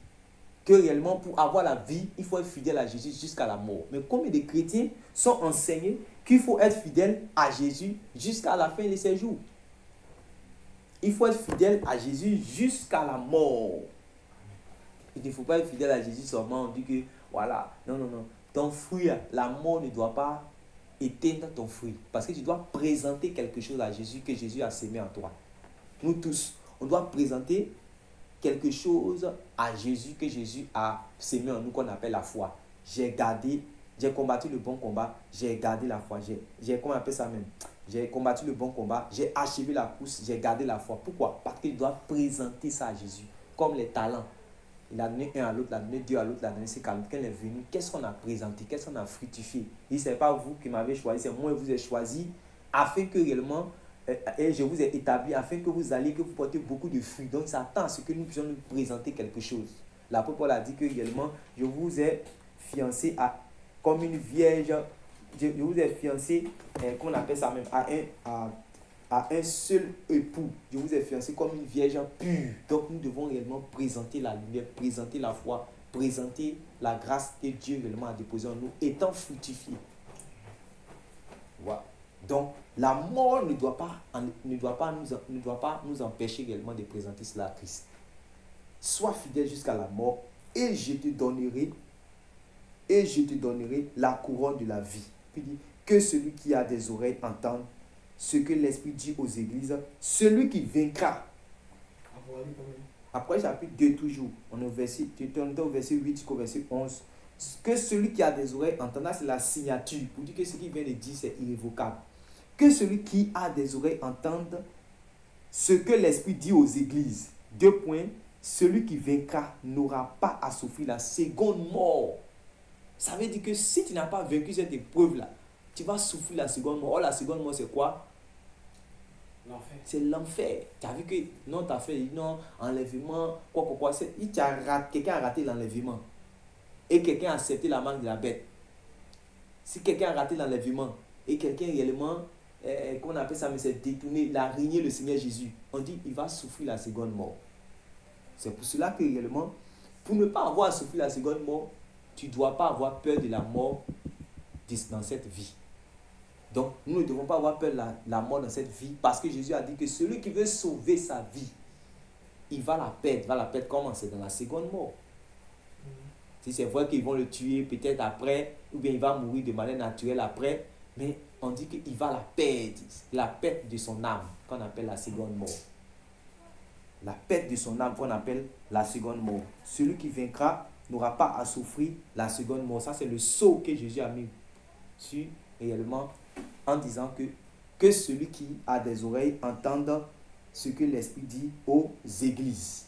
Que réellement pour avoir la vie, il faut être fidèle à Jésus jusqu'à la mort. Mais combien de chrétiens sont enseignés qu'il faut être fidèle à Jésus jusqu'à la fin de ses jours? Il faut être fidèle à Jésus jusqu'à la mort. Il ne faut pas être fidèle à Jésus seulement. On dit que, voilà, non. Ton fruit, la mort ne doit pas éteindre ton fruit. Parce que tu dois présenter quelque chose à Jésus que Jésus a sémé en toi. Nous tous, on doit présenter quelque chose à Jésus que Jésus a sémé en nous qu'on appelle la foi. J'ai combattu le bon combat, j'ai gardé la foi. Comment on appelle ça même? J'ai combattu le bon combat, j'ai achevé la course, j'ai gardé la foi. Pourquoi? Parce qu'il doit présenter ça à Jésus. Comme les talents. Il a donné un à l'autre, il a donné 2 à l'autre, il a donné 5 à l'autre. Quand il est venu, qu'est-ce qu'on a présenté? Qu'est-ce qu'on a fructifié? Il dit, ce n'est pas vous qui m'avez choisi, c'est moi qui vous ai choisi afin que réellement, et je vous ai établi afin que vous alliez, que vous portez beaucoup de fruits. Donc, ça attend à ce que nous puissions nous présenter quelque chose. L'apôtre Paul a dit que réellement, je vous ai fiancé comme une vierge. Je vous ai fiancé, comment on appelle ça même, à un seul époux. Je vous ai fiancé comme une vierge pure. Donc nous devons réellement présenter la lumière, présenter la foi, présenter la grâce que Dieu réellement a déposée en nous, étant fructifié. Voilà. Donc la mort ne doit pas nous empêcher réellement de présenter cela à Christ. Sois fidèle jusqu'à la mort et je te donnerai la couronne de la vie. Puis dit que celui qui a des oreilles entende ce que l'Esprit dit aux églises, celui qui vaincra. Après chapitre 2 toujours, on est au verset 8 jusqu'au verset 11. Que celui qui a des oreilles entendra, c'est la signature. Pour dire que ce qu'il vient de dire, c'est irrévocable. Que celui qui a des oreilles entende ce que l'Esprit dit aux églises. 2 points. Celui qui vaincra n'aura pas à souffrir la seconde mort. Ça veut dire que si tu n'as pas vaincu cette épreuve-là, tu vas souffrir la seconde mort. Oh, la seconde mort, c'est quoi? L'enfer. C'est l'enfer. Tu as vu que non, tu as fait non, enlèvement, quoi. Quelqu'un a raté l'enlèvement. Et quelqu'un a accepté la marque de la bête. Si quelqu'un a raté l'enlèvement et quelqu'un réellement, comment on appelle ça, mais c'est détourné, il a régné le Seigneur Jésus, on dit il va souffrir la seconde mort. C'est pour cela que réellement, pour ne pas avoir à souffrir la seconde mort, tu ne dois pas avoir peur de la mort dans cette vie. Donc, nous ne devons pas avoir peur de la mort dans cette vie parce que Jésus a dit que celui qui veut sauver sa vie, il va la perdre. Va la perdre comment? C'est dans la seconde mort. Si c'est vrai qu'ils vont le tuer peut-être après, ou bien il va mourir de manière naturelle après, mais on dit qu'il va la perte de son âme, qu'on appelle la seconde mort. La perte de son âme qu'on appelle la seconde mort. Celui qui vaincra n'aura pas à souffrir la seconde mort. Ça, c'est le sceau que Jésus a mis sur réellement en disant que celui qui a des oreilles entende ce que l'Esprit dit aux églises.